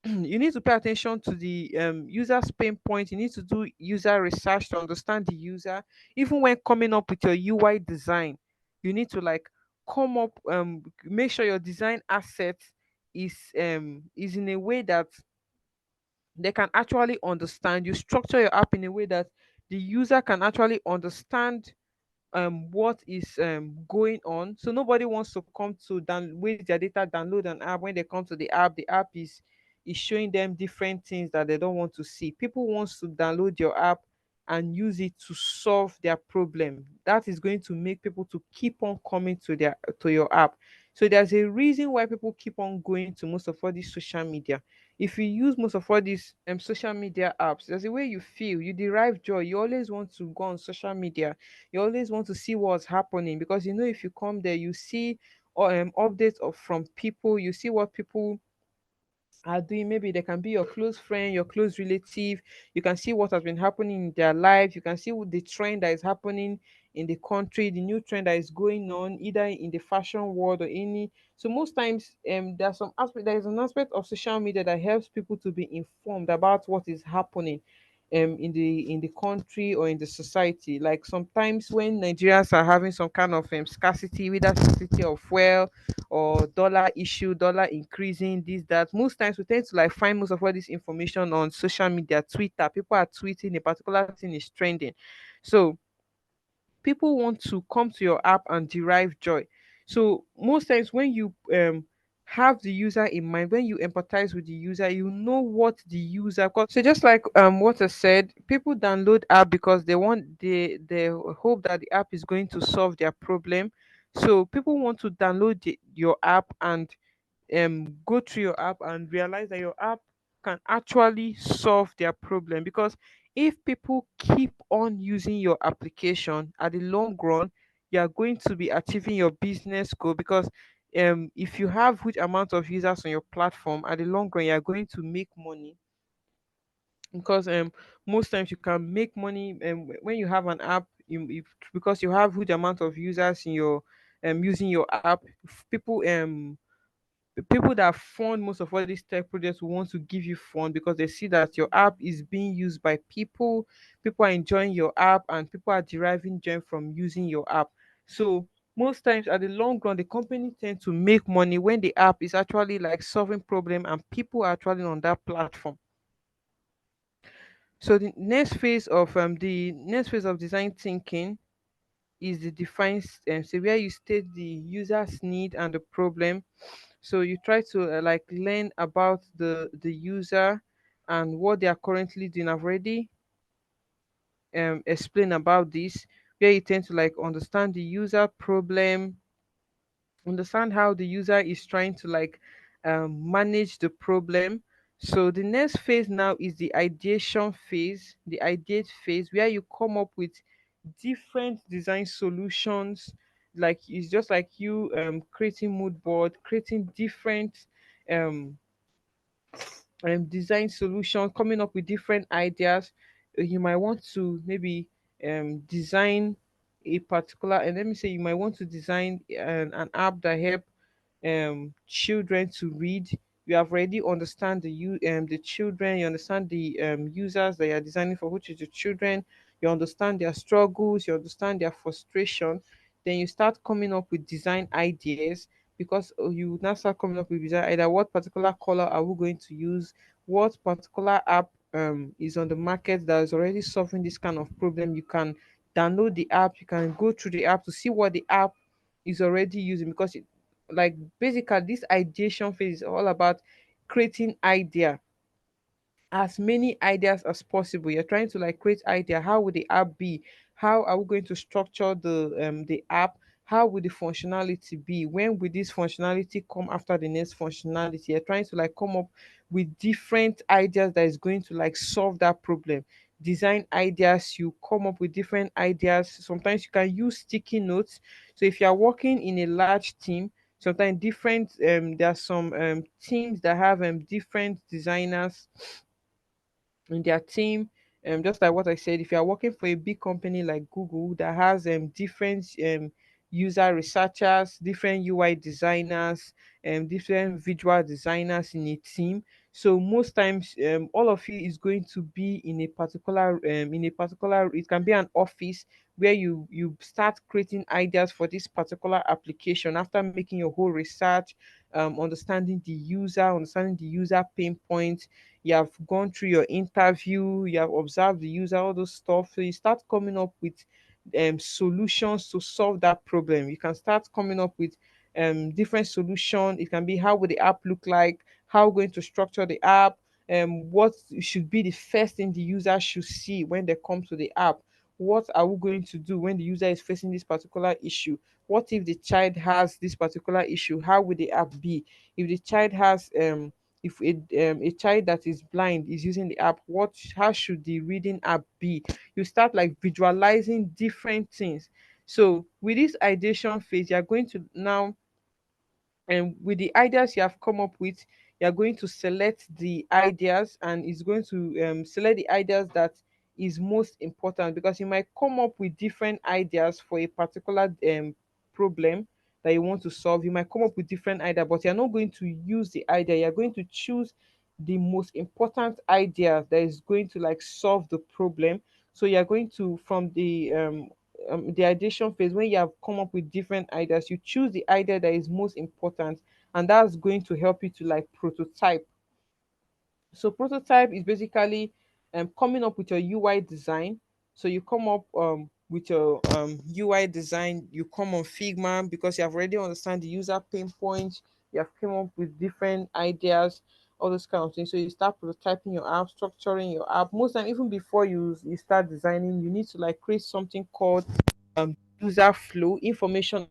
You need to pay attention to the user's pain point. You need to do user research to understand the user. Even when coming up with your UI design, you need to like come up, make sure your design asset is in a way that they can actually understand. You structure your app in a way that the user can actually understand what is going on. So nobody wants to come to waste their data, download an app. When they come to the app is showing them different things that they don't want to see. People wants to download your app and use it to solve their problem. That is going to make people to keep on coming to your app. So there's a reason why people keep on going to most of all these social media. If you use most of all these social media apps, there's a way you feel, you derive joy. You always want to go on social media. You always want to see what's happening, because you know if you come there, you see updates from people. You see what people are doing. Maybe they can be your close friend, your close relative. You can see what has been happening in their life. You can see what the trend that is happening in the country, the new trend that is going on, either in the fashion world or any. So most times, there is an aspect of social media that helps people to be informed about what is happening in the country or in the society. Like sometimes when Nigerians are having some kind of scarcity, whether scarcity of fuel or dollar issue, dollar increasing, this, that. Most times we tend to like find most of all this information on social media, Twitter. People are tweeting a particular thing is trending. So people want to come to your app and derive joy. So most times when you have the user in mind, when you empathize with the user, you know what the user. So just like what I said, people download app because they hope that the app is going to solve their problem. So people want to download your app and go through your app and realize that your app can actually solve their problem. Because if people keep on using your application, at the long run you are going to be achieving your business goal. Because if you have huge amount of users on your platform, at the long run you are going to make money. Because most times you can make money when you have an app, because you have huge amount of users in your using your app. People people that fund most of all these tech projects will want to give you fund, because they see that your app is being used by people. People are enjoying your app and people are deriving joy from using your app. So most times at the long run, the company tend to make money when the app is actually like solving problem and people are actually on that platform. So the next phase of design thinking is the define so where you state the user's need and the problem. So you try to like learn about the user and what they are currently doing. I've already explained about this, where you tend to like understand the user problem, understand how the user is trying to like manage the problem. So the next phase now is the ideation phase, the ideate phase, where you come up with different design solutions. Like it's just like you creating mood board, creating different um design solution, coming up with different ideas. You might want to maybe design a particular, and let me say you might want to design an app that help children to read. You have already understand the children, you understand the users that you are designing for, which is the children. You understand their struggles, you understand their frustration. Then you start coming up with design ideas, because you now start coming up with design either what particular color are we going to use, what particular app is on the market that is already solving this kind of problem. You can download the app, you can go through the app to see what the app is already using. Because like basically this ideation phase is all about creating idea, as many ideas as possible. You're trying to like create idea, how would the app be, How are we going to structure the app? How will the functionality be? When will this functionality come after the next functionality? You're trying to like come up with different ideas that is going to like solve that problem. Design ideas, you come up with different ideas. Sometimes you can use sticky notes. So if you are working in a large team, sometimes different there are some teams that have different designers in their team. Just like what I said, if you are working for a big company like Google that has different user researchers, different UI designers, different visual designers in a team. So most times, all of you is going to be in a particular. It can be an office where you start creating ideas for this particular application after making your whole research, understanding the user pain points. You have gone through your interview, you have observed the user, all those stuff. So you start coming up with solutions to solve that problem. You can start coming up with different solution. It can be, how would the app look like? How we're going to structure the app? What should be the first thing the user should see when they come to the app? What are we going to do when the user is facing this particular issue? What if the child has this particular issue? How would the app be? If the child has if a child that is blind is using the app, what how should the reading app be? You start like visualizing different things. So with this ideation phase, you're going to now, and with the ideas you have come up with, you're going to select the ideas, and it's going to select the ideas that is most important, because you might come up with different ideas for a particular problem that you want to solve. You might come up with different idea, but you're not going to use the idea. You're going to choose the most important idea that is going to like solve the problem. So you're going to, from the ideation phase, when you have come up with different ideas, you choose the idea that is most important, and that's going to help you to like prototype. So prototype is basically coming up with your UI design. So you come up with your UI design, you come on Figma because you have already understand the user pain points, you have come up with different ideas, all those kind of things. So you start prototyping your app, structuring your app. Most time, even before you start designing, you need to like create something called user flow information.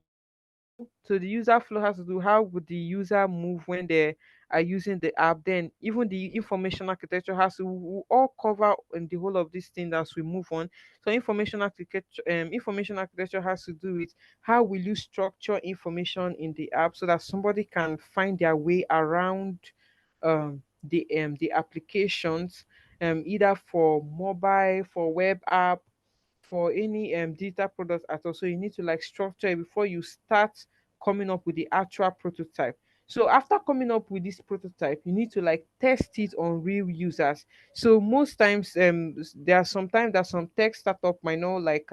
So the user flow has to do, how would the user move when they are using the app. Then even the information architecture has to, will all cover in the whole of this thing as we move on. So information architecture has to do with how will you structure information in the app so that somebody can find their way around the applications, either for mobile, for web app, for any digital product at all. So you need to like structure it before you start coming up with the actual prototype. So after coming up with this prototype, you need to like test it on real users. So most times, there are sometimes that some tech startup might not like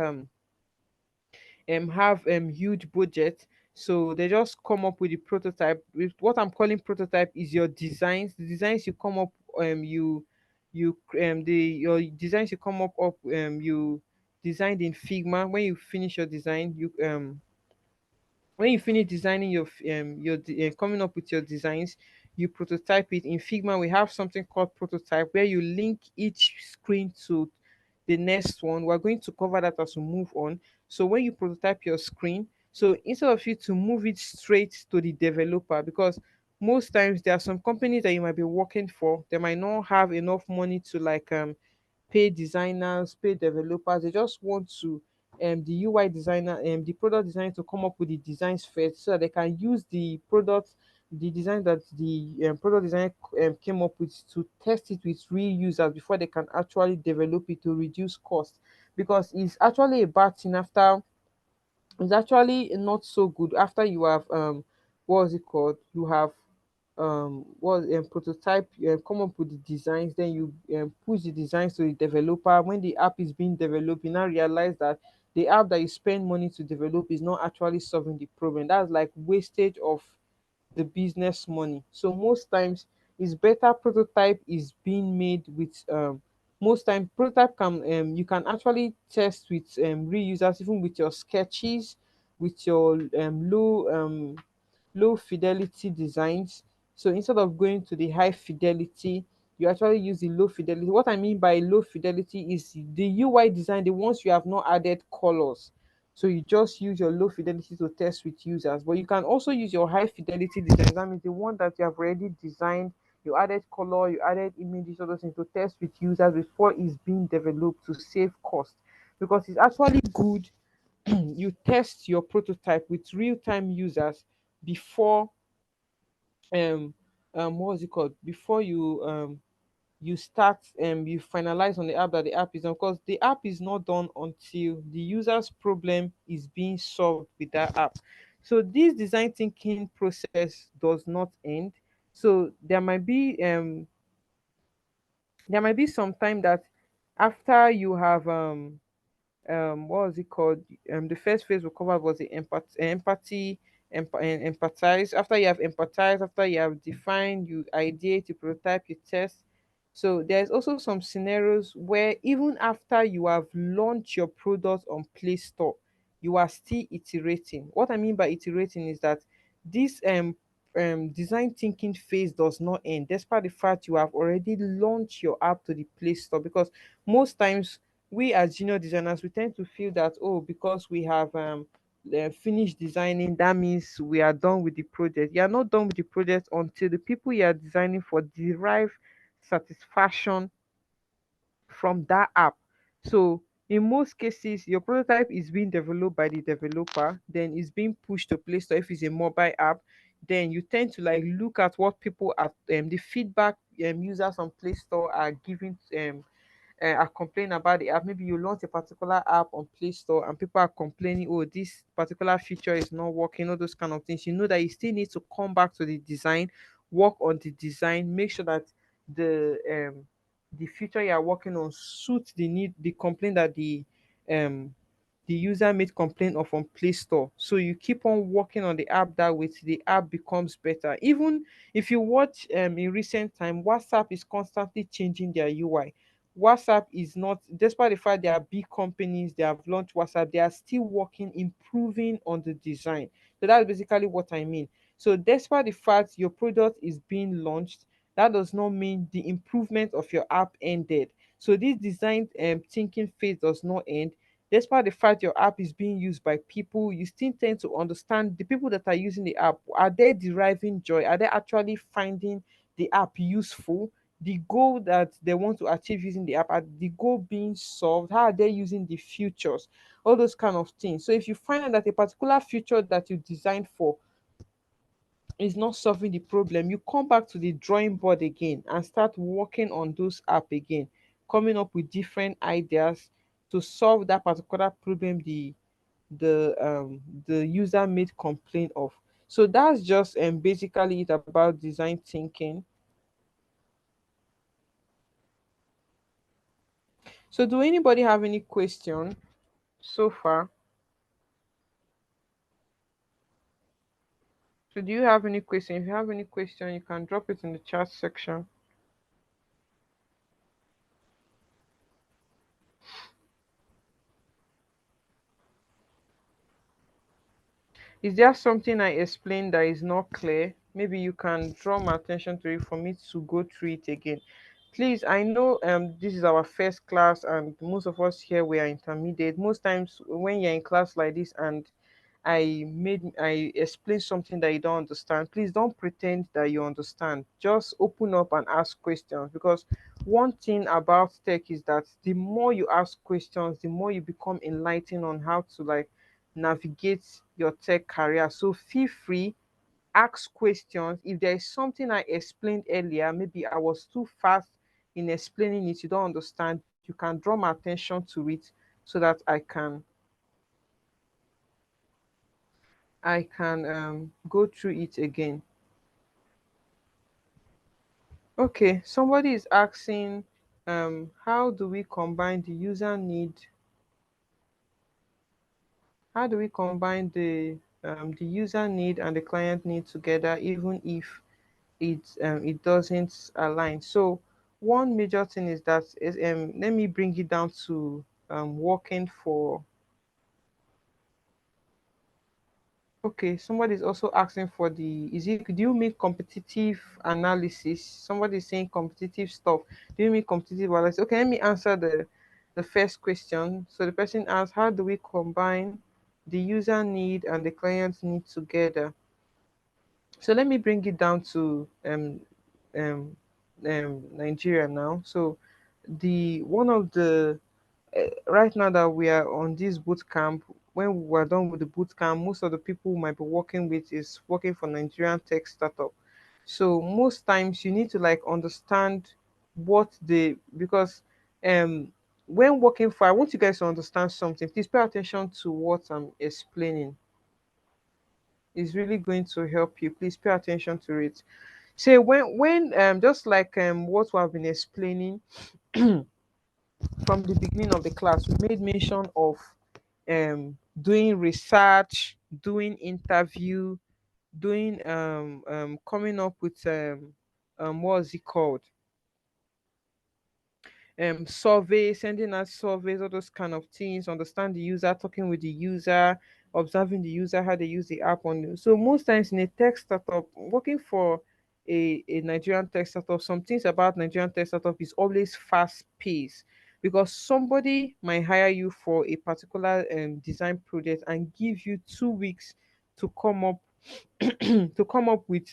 have huge budget. So they just come up with the prototype. With what I'm calling prototype is your designs. The designs you come up, the your designs you come up you designed in Figma. When you finish your design, you when you finish designing coming up with your designs, you prototype it in Figma. We have something called prototype where you link each screen to the next one. We're going to cover that as we move on. So when you prototype your screen, so instead of you to move it straight to the developer, because most times there are some companies that you might be working for, they might not have enough money to like pay designers, pay developers. They just want to the UI designer and the product designer to come up with the designs first, so that they can use the product, the design that the product designer came up with, to test it with real users before they can actually develop it to reduce cost. Because it's actually a bad thing after, it's actually not so good after you have what is it called, you have what prototype, come up with the designs, then you push the designs to the developer. When the app is being developed, you now realize that the app that you spend money to develop is not actually solving the problem. That's like wastage of the business money. So most times it's better prototype is being made with most time prototype can you can actually test with real users, even with your sketches, with your low fidelity designs. So instead of going to the high fidelity, you actually use the low fidelity. What I mean by low fidelity is the UI design, the ones you have not added colors. So you just use your low fidelity to test with users, but you can also use your high fidelity design. That means the one that you have already designed, you added color, you added images, all those things to test with users before it's being developed to save cost. Because it's actually good you test your prototype with real-time users before um what's it called, before you start you finalize on the app that the app is on, because the app is not done until the user's problem is being solved with that app. So this design thinking process does not end. So there might be some time that after you have what was it called? The first phase we covered was the empathy, empathize. After you have empathized, after you have defined, you ideate, you prototype, you test. So there's also some scenarios where even after you have launched your product on Play Store, you are still iterating. What I mean by iterating is that this design thinking phase does not end, despite the fact you have already launched your app to the Play Store, because most times we as junior designers we tend to feel that, oh, because we have finished designing, that means we are done with the project. You are not done with the project until the people you are designing for derive satisfaction from that app. So in most cases, your prototype is being developed by the developer, then it's being pushed to Play Store if it's a mobile app. Then you tend to like look at what people at the feedback users on Play Store are giving are complaining about the app. Maybe you launch a particular app on Play Store and people are complaining, oh, this particular feature is not working, all those kind of things. You know that you still need to come back to the design, work on the design, make sure that the the feature you are working on suits the need, the complaint that um the user made complaint of on Play Store. So you keep on working on the app that way till the app becomes better. Even if you watch in recent time, WhatsApp is constantly changing their UI. WhatsApp is not, despite the fact they are big companies, they have launched WhatsApp, they are still working, improving on the design. So that's basically what I mean. So despite the fact your product is being launched, that does not mean the improvement of your app ended. So this design thinking phase does not end. Despite the fact your app is being used by people, you still tend to understand the people that are using the app. Are they deriving joy? Are they actually finding the app useful? The goal that they want to achieve using the app, are the goal being solved? How are they using the features? All those kind of things. So if you find out that a particular feature that you designed for is not solving the problem, you come back to the drawing board again and start working on those app again, coming up with different ideas to solve that particular problem the user made complaint of. So that's just basically it about design thinking. So do anybody have any question so far? So do you have any question? If you have any question, you can drop it in the chat section. Is there something I explained that is not clear? Maybe you can draw my attention to it for me to go through it again. Please, I know this is our first class and most of us here we are intermediate. Most times when you're in class like this and I explain something that you don't understand, please don't pretend that you understand. Just open up and ask questions, because one thing about tech is that the more you ask questions, the more you become enlightened on how to like navigate your tech career. So feel free, ask questions. If there is something I explained earlier, maybe I was too fast in explaining it, you don't understand, you can draw my attention to it so that I can go through it again. Okay, somebody is asking, how do we combine the user need? How do we combine the user need and the client need together, even if it doesn't align? So one major thing is that let me bring it down to working for Okay, somebody's also asking for the, is it, do you make competitive analysis? Somebody's saying competitive stuff. Do you make competitive analysis? Okay, let me answer the first question. So the person asks, how do we combine the user need and the client need together? So let me bring it down to Nigeria now. So the one of the right now that we are on this boot camp, when we're done with the boot camp, most of the people we might be working with is working for Nigerian tech startup. So most times you need to like understand what the, because um when working for, I want you guys to understand something. Please pay attention to what I'm explaining. It's really going to help you. Please pay attention to it. So when just like what we have been explaining from the beginning of the class, we made mention of doing research, doing interview, doing coming up with what is it called, survey, sending out surveys, all those kind of things, understand the user, talking with the user, observing the user, how they use the app on. So most times in a tech startup, working for a Nigerian tech startup, some things about Nigerian tech startup is always fast paced, because somebody might hire you for a particular design project and give you 2 weeks to come up to come up with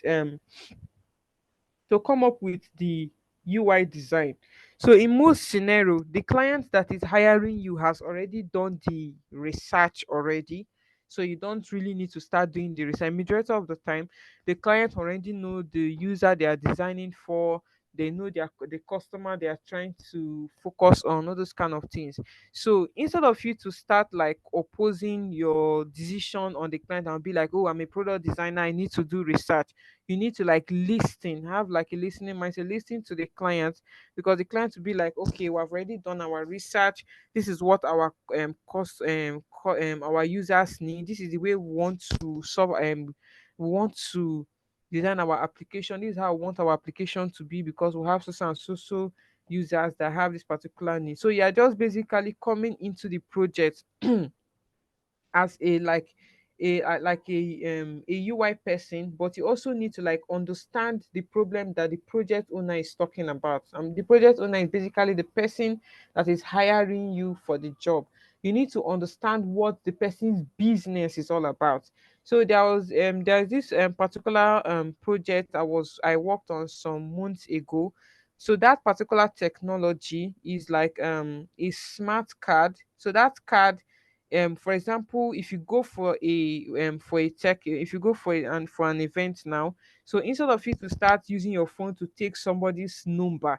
the UI design. So in most scenario, the client that is hiring you has already done the research already. So you don't really need to start doing the research. Majority of the time, the client already know the user they are designing for. They know the customer they are trying to focus on, all those kind of things. So instead of you to start like opposing your decision on the client and be like, oh, I'm a product designer, I need to do research, you need to like listen, have like a listening mindset, listen to the client, because the client will be like, okay, we've already done our research. This is what our our users need. This is the way we want to solve. We want to design our application. This is how we want our application to be, because we have so and so users that have this particular need. So you're just basically coming into the project as a like a UI person, but you also need to like understand the problem that the project owner is talking about. The project owner is basically the person that is hiring you for the job. You need to understand what the person's business is all about. So there's this particular project I worked on some months ago. So that particular technology is like a smart card. So that card, for example, if you go for a tech, if you go for an event now, so instead of you to start using your phone to take somebody's number,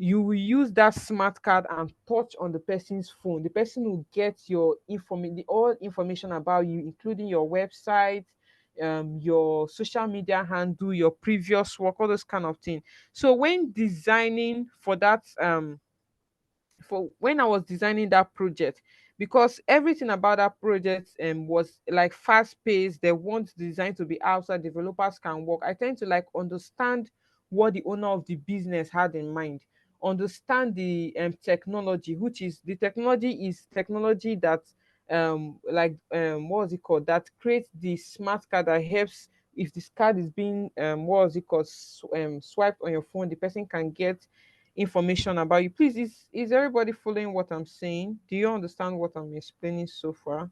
you will use that smart card and touch on the person's phone. The person will get your information, the all information about you, including your website, your social media handle, your previous work, all those kind of things. So when designing for that for when I was designing that project, because everything about that project was like fast paced. They want the design to be outside, developers can work. I tend to like understand what the owner of the business had in mind, understand the technology, which is the technology is technology that what was it called, that creates the smart card that helps. If this card is being what was it called, swiped on your phone, the person can get information about you. Please, is everybody following what I'm saying? Do you understand what I'm explaining so far?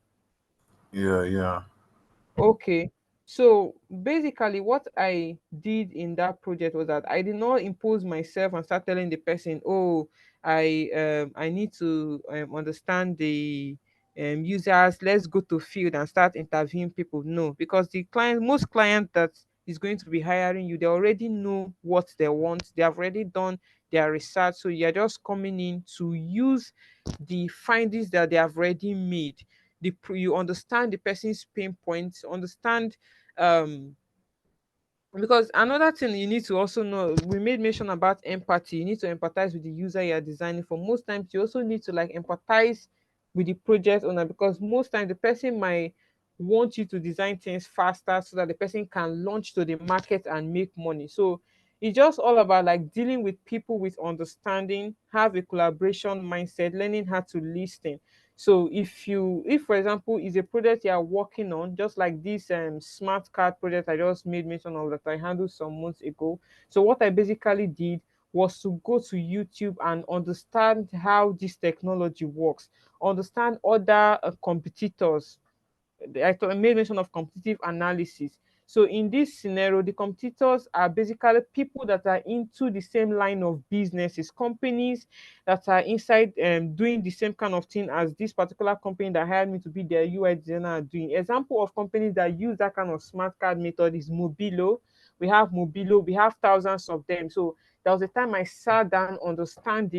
Yeah, yeah. Okay. So basically, what I did in that project was that I did not impose myself and start telling the person, "Oh, I need to understand the users. Let's go to field and start interviewing people." No, because most client that is going to be hiring you, they already know what they want. They have already done their research, so you're just coming in to use the findings that they have already made. You understand the person's pain points, understand um because another thing you need to also know, we made mention about empathy. You need to empathize with the user you're designing for. Most times you also need to like empathize with the project owner, because most times the person might want you to design things faster so that the person can launch to the market and make money. So It's just all about like dealing with people with understanding, have a collaboration mindset, learning how to listen. So if for example is a project you are working on, just like this smart card project I just made mention of that I handled some months ago. So what I basically did was to go to YouTube and understand how this technology works, understand other competitors. I made mention of competitive analysis. So in this scenario, the competitors are basically people that are into the same line of businesses, companies that are inside doing the same kind of thing as this particular company that hired me to be their UI designer are doing. Example of companies that use that kind of smart card method is Mobilo. We have thousands of them. So there was a time I sat down, understand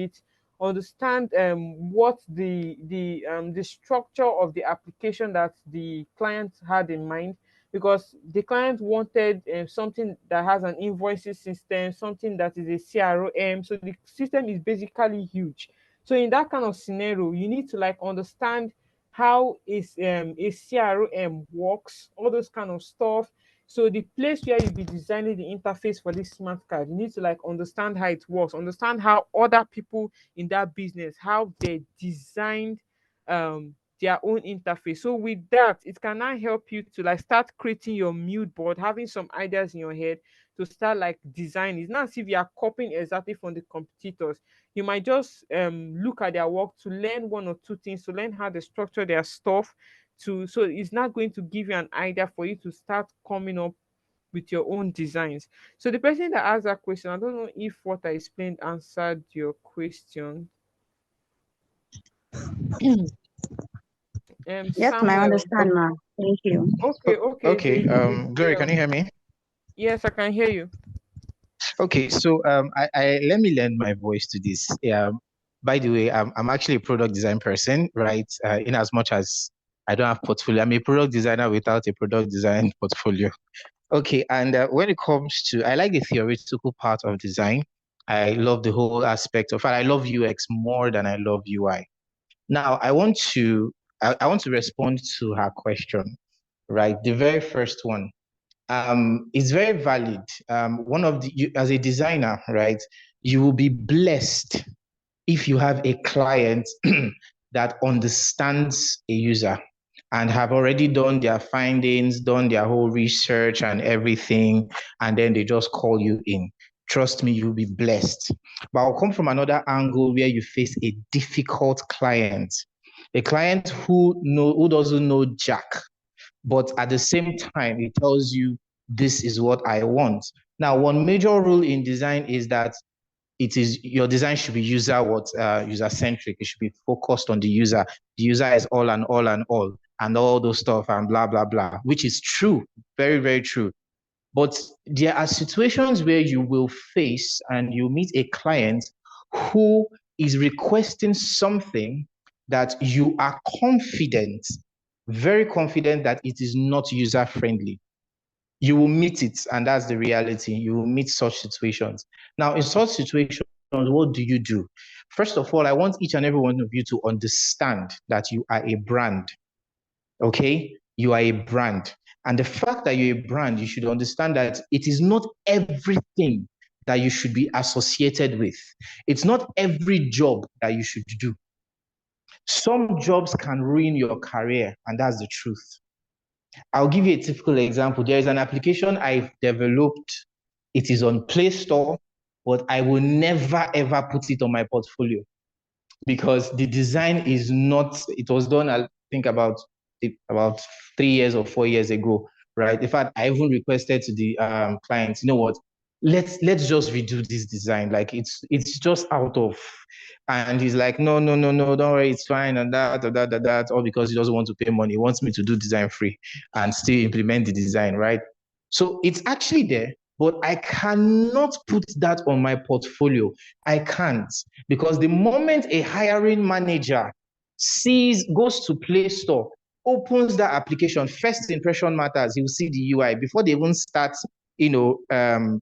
what the structure of the application that the client had in mind, because the client wanted something that has an invoicing system, something that is a CRM. So the system is basically huge. So in that kind of scenario, you need to like understand how is a CRM works, all those kind of stuff. So the place where you be designing the interface for this smart card, you need to like understand how it works, understand how other people in that business, how they designed their own interface. So with that, it can now help you to like start creating your mood board, having some ideas in your head to start like designing. It's not as if you are copying exactly from the competitors. You might just look at their work to learn one or two things, to learn how they structure their stuff. So it's not going to give you an idea for you to start coming up with your own designs. So the person that asked that question, I don't know if what I explained answered your question. Yes, I Samuel. understand, ma'am. Thank you. Okay, Okay. Glory, can Deji. you hear me? Yes, I can hear you. Okay, so I let me lend my voice to this. By the way, I'm actually a product design person, right? In as much as I don't have portfolio, I'm a product designer without a product design portfolio. Okay, and when it comes to, I like the theoretical part of design. I love the whole aspect of it. I love UX more than I love UI. Now, I want to respond to her question, right? The very first one. It's very valid. One of as a designer, right, you will be blessed if you have a client that understands a user and have already done their findings, done their whole research and everything, and then they just call you in. Trust me, you'll be blessed. But I'll come from another angle where you face a difficult client, a client who doesn't know Jack, but at the same time, it tells you this is what I want. Now, one major rule in design is that your design should be user centric. It should be focused on the user. The user is all and all those stuff and blah blah blah, which is true, very very true. But there are situations where you will face and you meet a client who is requesting something that you are confident, very confident that it is not user friendly. You will meet it, and that's the reality. You will meet such situations. Now, in such situations, what do you do? First of all, I want each and every one of you to understand that you are a brand. Okay? You are a brand. And the fact that you're a brand, you should understand that it is not everything that you should be associated with. It's not every job that you should do. Some jobs can ruin your career, and that's the truth. I'll give you a typical example. There is an application I've developed. It is on Play Store, but I will never ever put it on my portfolio because the design is not, it was done, I think about 3 years or 4 years ago, right? In fact, I even requested to the clients, you know what, let's just redo this design. Like it's just out of, and he's like, no, don't worry, it's fine, and that, all because he doesn't want to pay money. He wants me to do design free and still implement the design, right? So it's actually there, but I cannot put that on my portfolio. I can't, because the moment a hiring manager goes to Play Store, opens that application, first impression matters. He will see the UI before they even start. You know,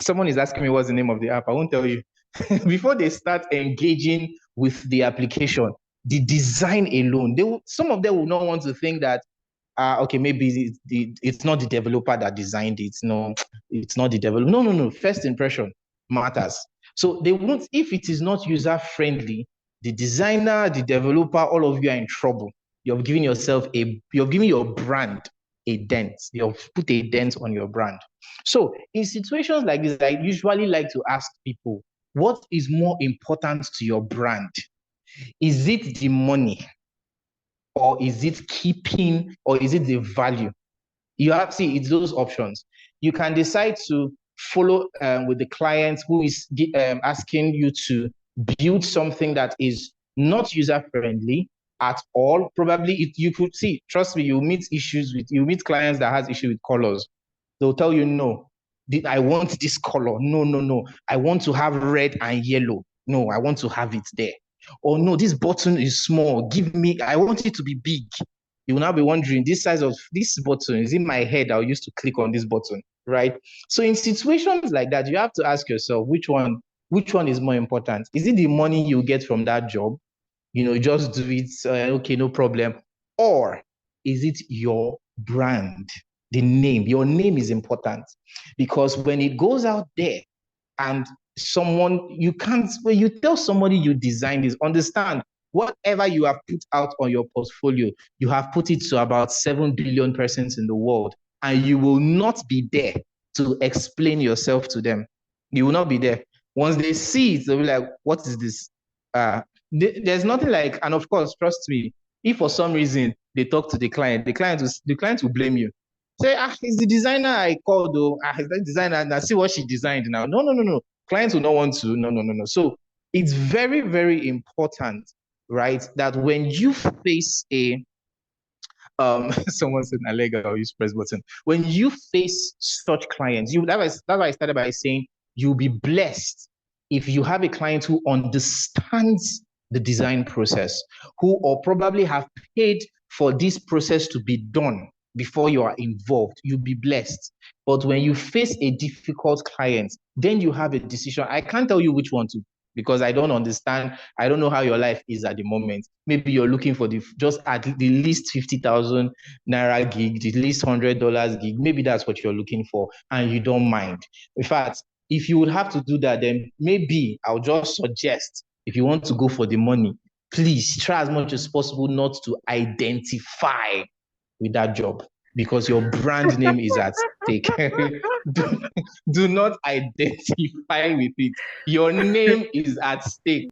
someone is asking me what's the name of the app. I won't tell you. Before they start engaging with the application, the design alone, some of them will not want to think that okay, maybe it's not the developer that designed it. No, it's not the developer. No, no, no. First impression matters. So they won't, if it is not user friendly, the designer, the developer, all of you are in trouble. You're giving you're giving your brand a dent. You've put a dent on your brand. So in situations like this, I usually like to ask people, what is more important to your brand? Is it the money, or is it keeping, or is it the value? You have, see, it's those options. You can decide to follow with the client who is asking you to build something that is not user friendly at all. Probably you could see, trust me, you meet clients that has issue with colors. They'll tell you, no, I want this color. No, no, no. I want to have red and yellow. No, I want to have it there. Or no, this button is small. Give me, I want it to be big. You will now be wondering, this size of this button is in my head. I'll use to click on this button, right? So in situations like that, you have to ask yourself, which one is more important? Is it the money you get from that job? Just do it, okay, no problem. Or is it your brand, the name? Your name is important, because when it goes out there and when you tell somebody you designed this, understand, whatever you have put out on your portfolio, you have put it to about 7 billion persons in the world, and you will not be there to explain yourself to them. You will not be there. Once they see it, they'll be like, what is this? There's nothing like, and of course, trust me, if for some reason they talk to the client will blame you. Say, it's the designer I called, though. It's the designer. Now see what she designed now. No, no, no, no. Clients will not want to. No, no, no, no. So it's very, very important, right? That when you face someone said Allega or use press button. When you face such clients, that's why I started by saying you'll be blessed if you have a client who understands the design process, who or probably have paid for this process to be done before you are involved. You'll be blessed. But when you face a difficult client, then you have a decision. I can't tell you which one to, because I don't understand. I don't know how your life is at the moment. Maybe you're looking for just at the least 50,000 naira gig, the least $100 gig. Maybe that's what you're looking for, and you don't mind. In fact, if you would have to do that, then maybe I'll just suggest, if you want to go for the money, please try as much as possible not to identify with that job, because your brand name is at stake. do not identify with it. Your name is at stake.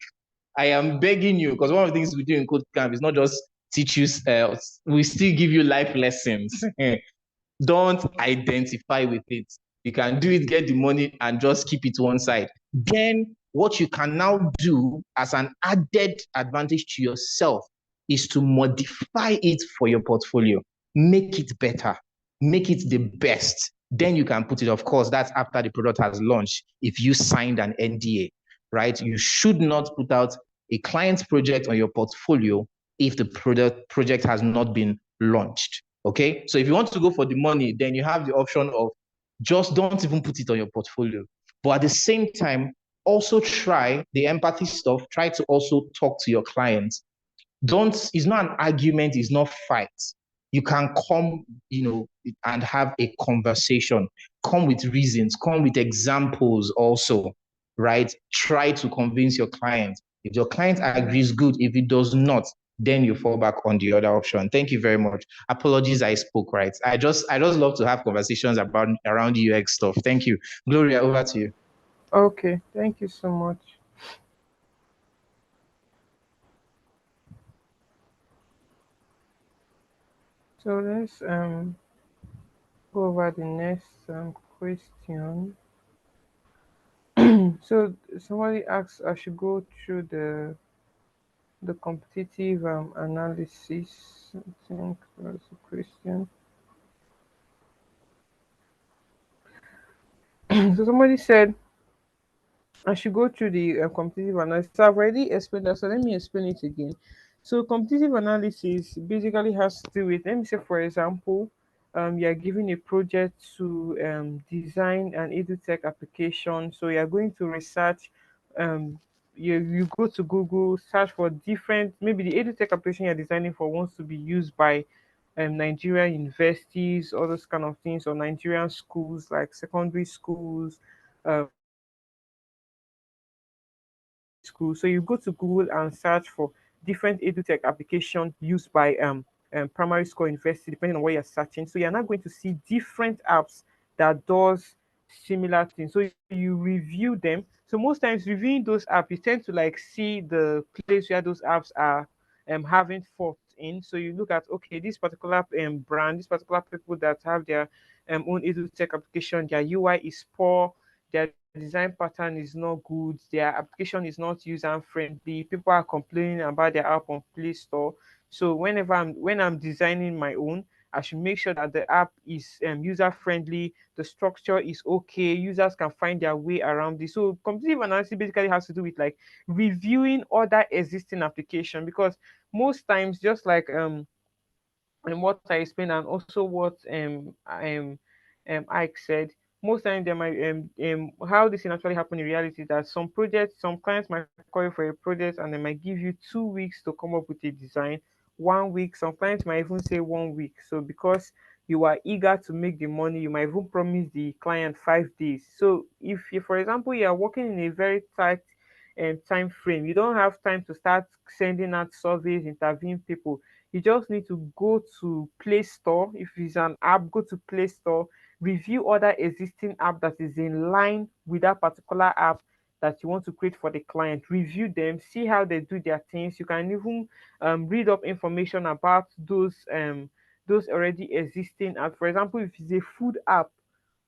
I am begging you, because one of the things we do in KodeCamp is not just teach you, we still give you life lessons. Don't identify with it. You can do it, get the money, and just keep it to one side. Then what you can now do as an added advantage to yourself is to modify it for your portfolio. Make it better. Make it the best. Then you can put it, of course, that's after the product has launched. If you signed an NDA, right? You should not put out a client's project on your portfolio if the project has not been launched. Okay, so if you want to go for the money, then you have the option of just don't even put it on your portfolio. But at the same time, also try the empathy stuff. Try to also talk to your clients. It's not an argument, it's not fight. You can come, and have a conversation. Come with reasons, come with examples also, right? Try to convince your client. If your client agrees, good. If it does not, then you fall back on the other option. Thank you very much. Apologies, I spoke right. I just love to have conversations around UX stuff. Thank you. Gloria, over to you. Okay, thank you so much. So let's go over the next question. So somebody asks I should go through the competitive analysis. I think that's a question. So somebody said I should go through the competitive analysis. So I've already explained that, so let me explain it again. So competitive analysis basically has to do with, let me say for example, you're given a project to design an edutech application. So you're going to research, um, you go to Google, search for different, maybe the edutech application you're designing for wants to be used by Nigerian universities, all those kind of things, or Nigerian schools like secondary schools, primary schools. So you go to Google and search for different edutech application used by primary school university, depending on what you're searching. So you're not going to see different apps that does similar things. So you review them. So most times reviewing those apps, you tend to like see the place where those apps are having fault in. So you look at, okay, this particular brand, this particular people that have their own edutech application, their UI is poor, their design pattern is not good, their application is not user friendly, people are complaining about their app on Play Store. So when I'm designing my own, I should make sure that the app is user friendly, the structure is okay, users can find their way around this. So competitive analysis basically has to do with like reviewing other existing application, because most times, just like and what I explained, and also what Ike said, most times there might how this can actually happen in reality is that some projects, some clients might call you for a project and they might give you 2 weeks to come up with a design, 1 week. Some clients might even say 1 week. So because you are eager to make the money, you might even promise the client 5 days. So if you, for example, you are working in a very tight time frame, you don't have time to start sending out surveys, interviewing people. You just need to go to Play Store. If it's an app, go to Play Store, review other existing app that is in line with that particular app that you want to create for the client. Review them, see how they do their things. You can even read up information about those already existing apps. For example, if it's a food app,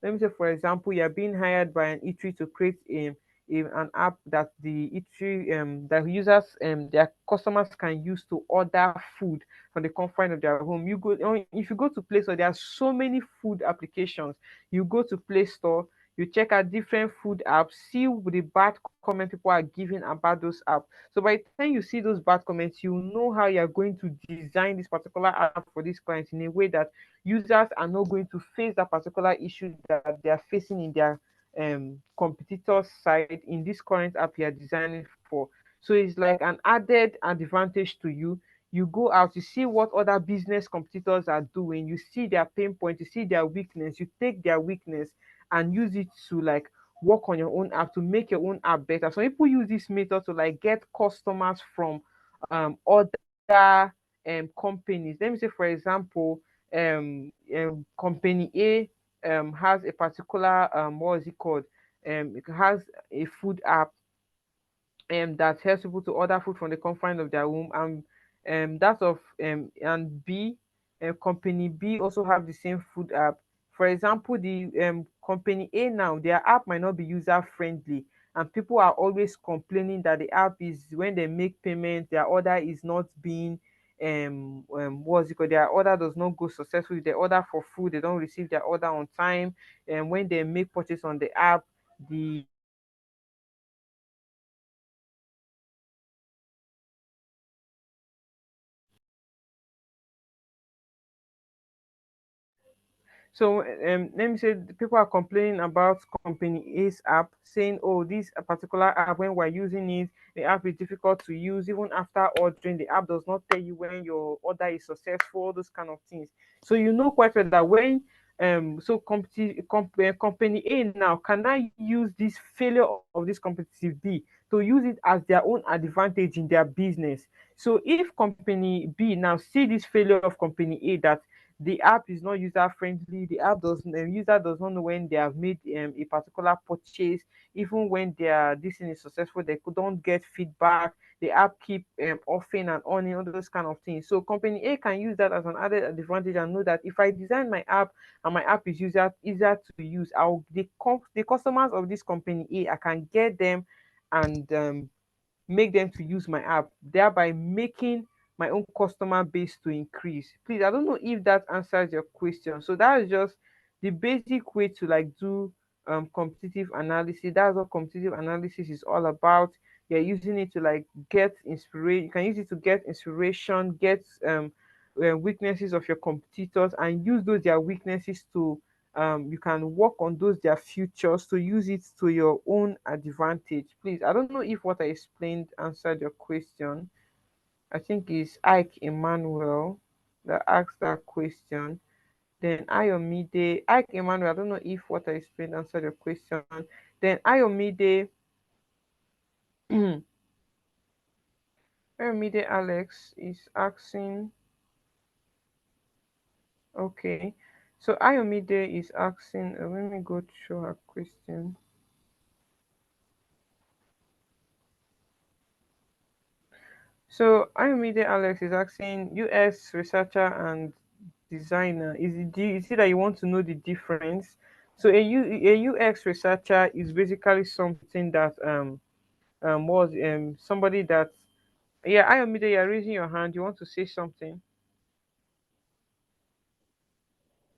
let me say, for example, you're being hired by an eatery to create an app that the eatery that users their customers can use to order food from the confine of their home. You go if you go to Play Store, there are so many food applications. You go to Play Store, you check out different food apps, see the bad comment people are giving about those apps. So by the time you see those bad comments, you know how you're going to design this particular app for these clients in a way that users are not going to face that particular issue that they are facing in their competitors side in this current app you're designing for. So it's like an added advantage to you. You go out, you see what other business competitors are doing, you see their pain point, you see their weakness, you take their weakness and use it to like work on your own app to make your own app better. So people use this method to like get customers from other companies. Let me say, for example, company A has a particular what is it called? It has a food app that helps people to order food from the confines of their home, and that of and B, company B also have the same food app. For example, the company A now, their app might not be user friendly, and people are always complaining that the app is, when they make payment, their order is not being what's it called, their order does not go successfully. They order for food, they don't receive their order on time, and when they make purchase on the app, the So let me say the people are complaining about company A's app, saying, "Oh, this particular app, when we're using it, the app is difficult to use. Even after ordering, the app does not tell you when your order is successful. Those kind of things." So you know quite well that when company A now cannot use this failure of this competitive B to use it as their own advantage in their business. So if company B now see this failure of company A, that the app is not user friendly, the app does the user does not know when they have made a particular purchase, even when their this thing is successful, they don't get feedback, the app keep offing and on, all those kind of things. So company A can use that as an added advantage and know that if I design my app and my app is easier to use, I'll the customers of this company A, I can get them and make them to use my app, thereby making my own customer base to increase. Please, I don't know if that answers your question. So that is just the basic way to like do competitive analysis. That's what competitive analysis is all about. You're using it to like get inspiration. You can use it to get inspiration, get weaknesses of your competitors, and use those their weaknesses to you can work on those their futures to use it to your own advantage. Please, I don't know if what I explained answered your question. I think it's Ike Emmanuel. that asked that question. Then Ayomide, Ike Emmanuel, I don't know if what I explained answered your question. Then Ayomide, Ayomide Alex is asking, okay. So Ayomide is asking, let me go through her question. So Ayomide Alex is asking, US researcher and designer, do you see that you want to know the difference? So a UX researcher is basically something that was somebody that, yeah, Ayomide, you're raising your hand. You want to say something?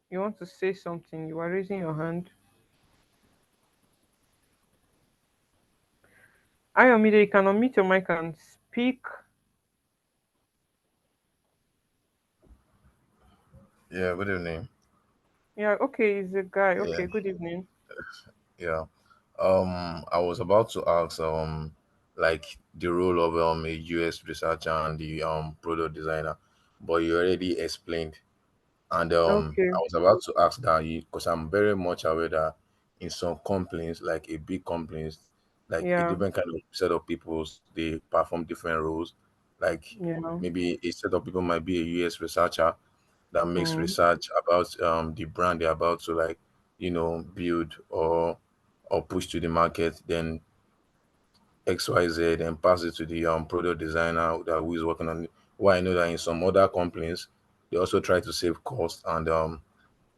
You want to say something? You are raising your hand. Ayomide, you can unmute your mic and speak. Yeah, good evening. Yeah, okay, he's a guy. Yeah, Okay, good evening. yeah. I was about to ask like the role of a US researcher and the product designer, but you already explained. And I Okay, was about to ask that you, because I'm very much aware that in some companies, like a big companies, like a yeah, different kind of set of people, they perform different roles. Like yeah, maybe a set of people might be a US researcher that makes mm, research about the brand they're about to like, build or push to the market. Then XYZ and pass it to the product designer that who is working on it. Why I know that in some other companies they also try to save cost, and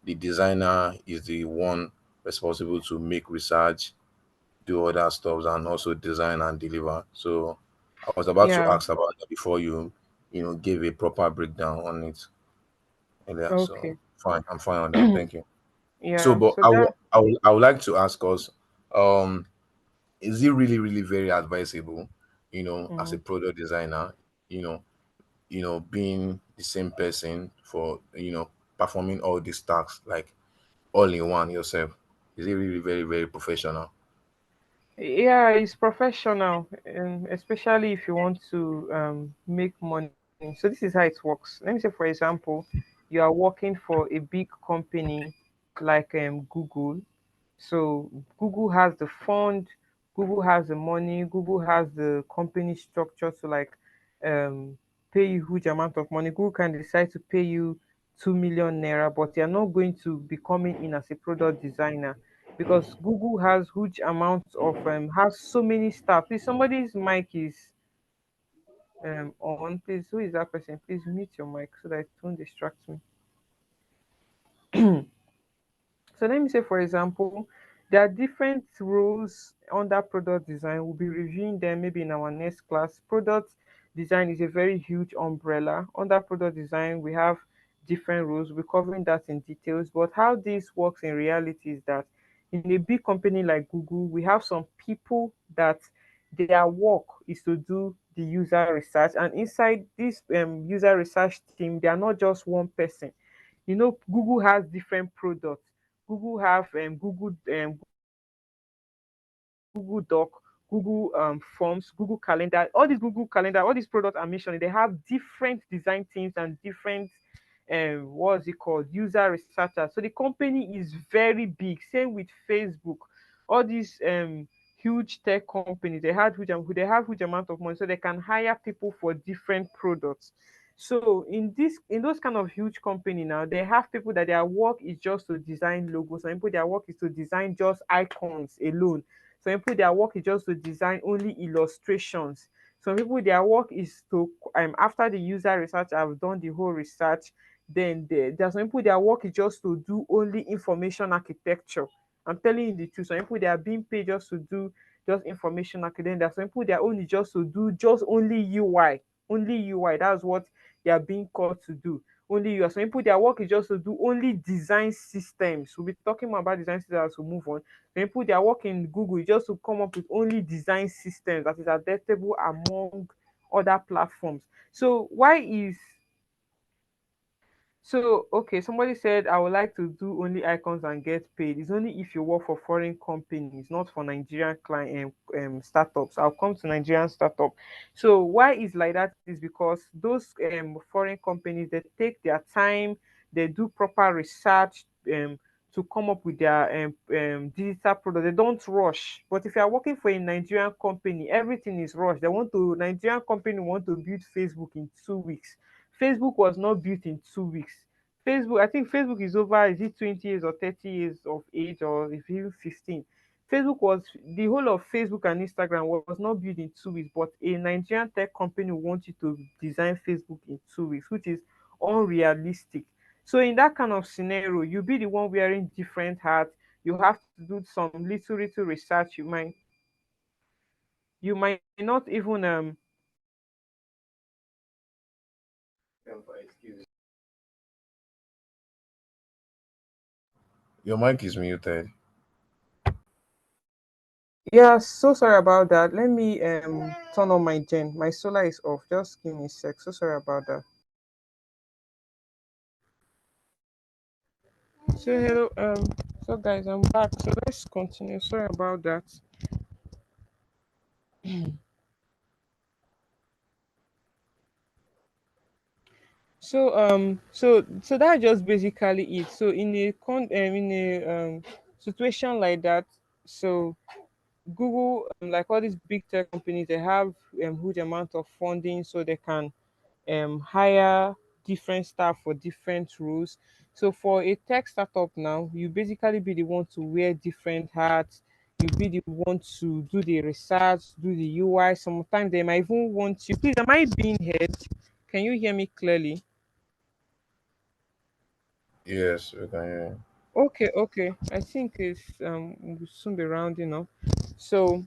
the designer is the one responsible to make research, do other stuff, and also design and deliver. So I was about to yeah. ask about that before you gave a proper breakdown on it earlier. So Okay, fine, I'm fine on that. Thank you. So, yeah. but So that, I would like to ask us, um, is it really really very advisable, as a mm, product designer, you know, being the same person for performing all these tasks like all in one yourself? Is it really very very professional? yeah, it's professional, especially if you want to make money. So this is how it works. Let me say, for example, you are working for a big company like Google. So Google has the fund, Google has the money, Google has the company structure to like um, pay you huge amount of money. Google can decide to pay you 2 million naira, but you're not going to be coming in as a product designer because Google has huge amounts of has so many staff. Please, somebody's mic is on. Please, who is that person? Please mute your mic so that it won't distract me. So let me say, for example, there are different roles under product design. We'll be reviewing them maybe in our next class. Product design is a very huge umbrella. Under product design, we have different roles. We're covering that in details. But how this works in reality is that in a big company like Google, we have some people that their work is to do the user research. And inside this user research team, they are not just one person. Google has different products. Google have Google Doc, Google Forms, Google Calendar. All these Google Calendar, all these products I'm mentioning, they have different design teams and different what's it called, user researchers. So the company is very big. Same with Facebook. All these huge tech companies, they have huge amount of money, so they can hire people for different products. So in those kind of huge company now, they have people that their work is just to design logos. Some people their work is to design just icons alone. Some people their work is just to design only illustrations. Some people their work is to after the user research have done the whole research, then there are some people their work is just to do only information architecture. I'm telling you the truth. Some people they are being paid just to do just information architecture. There are some people they are only just to do just only UI. Only UI. That's what they are being called to do. Only UI. Some people their work is just to do only design systems. We'll be talking more about design systems as we move on. Some people their work in Google is just to come up with only design systems that is adaptable among other platforms. So So, okay, somebody said I would like to do only icons and get paid. It's only if you work for foreign companies, not for Nigerian client startups. I'll come to Nigerian startup. So, why is like that is because those foreign companies, they take their time, they do proper research to come up with their digital product. They don't rush. But if you are working for a Nigerian company, everything is rushed. Nigerian company want to build Facebook in 2 weeks. Facebook was not built in 2 weeks. Facebook, I think Facebook is over, is it 20 years or 30 years of age, or if even 15. Facebook was the whole of Facebook and Instagram was not built in 2 weeks, but a Nigerian tech company wants you to design Facebook in 2 weeks, which is unrealistic. So in that kind of scenario, you be the one wearing different hats. You have to do some little research. You might not even Your mic is muted. Yeah, so sorry about that. Let me turn on my gen. My solar is off. Just give me a sec. So sorry about that. So hello, so guys, I'm back. So let's continue. Sorry about that. So that's just basically it. So in a situation like that, so Google, like all these big tech companies, they have huge amount of funding, so they can hire different staff for different roles. So for a tech startup now, you basically be the one to wear different hats. You be the one to do the research, do the UI. Sometimes they might even want you. Please, am I being heard? Can you hear me clearly? Yes, we can hear you. Okay, okay. I think it's we'll soon be rounding up. So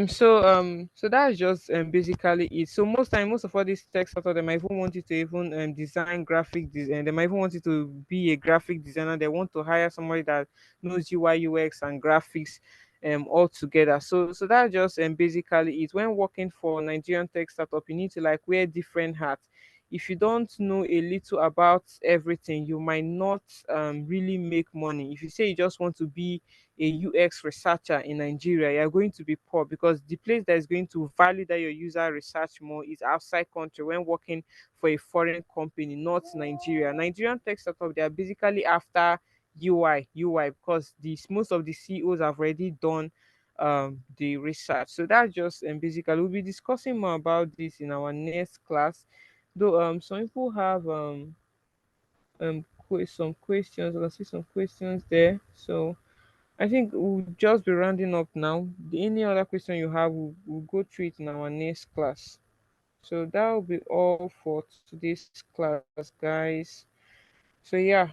so that's just basically it. So most of all these tech startups, they might even want you to even design graphic design. They might even want you to be a graphic designer. They want to hire somebody that knows UI, UX, and graphics all together. So that's just basically it. When working for Nigerian tech startup, you need to like wear different hats. If you don't know a little about everything, you might not really make money. If you say you just want to be a UX researcher in Nigeria, you're going to be poor, because the place that is going to value that your user research more is outside country when working for a foreign company, not Nigeria. Nigerian tech startup, they are basically after UI because this most of the CEOs have already done the research. So that's just basically we'll be discussing more about this in our next class. Though some people have some questions. I can see some questions there. So I think we'll just be rounding up now. Any other question you have, we'll go through it in our next class. So that will be all for today's class, guys. So yeah,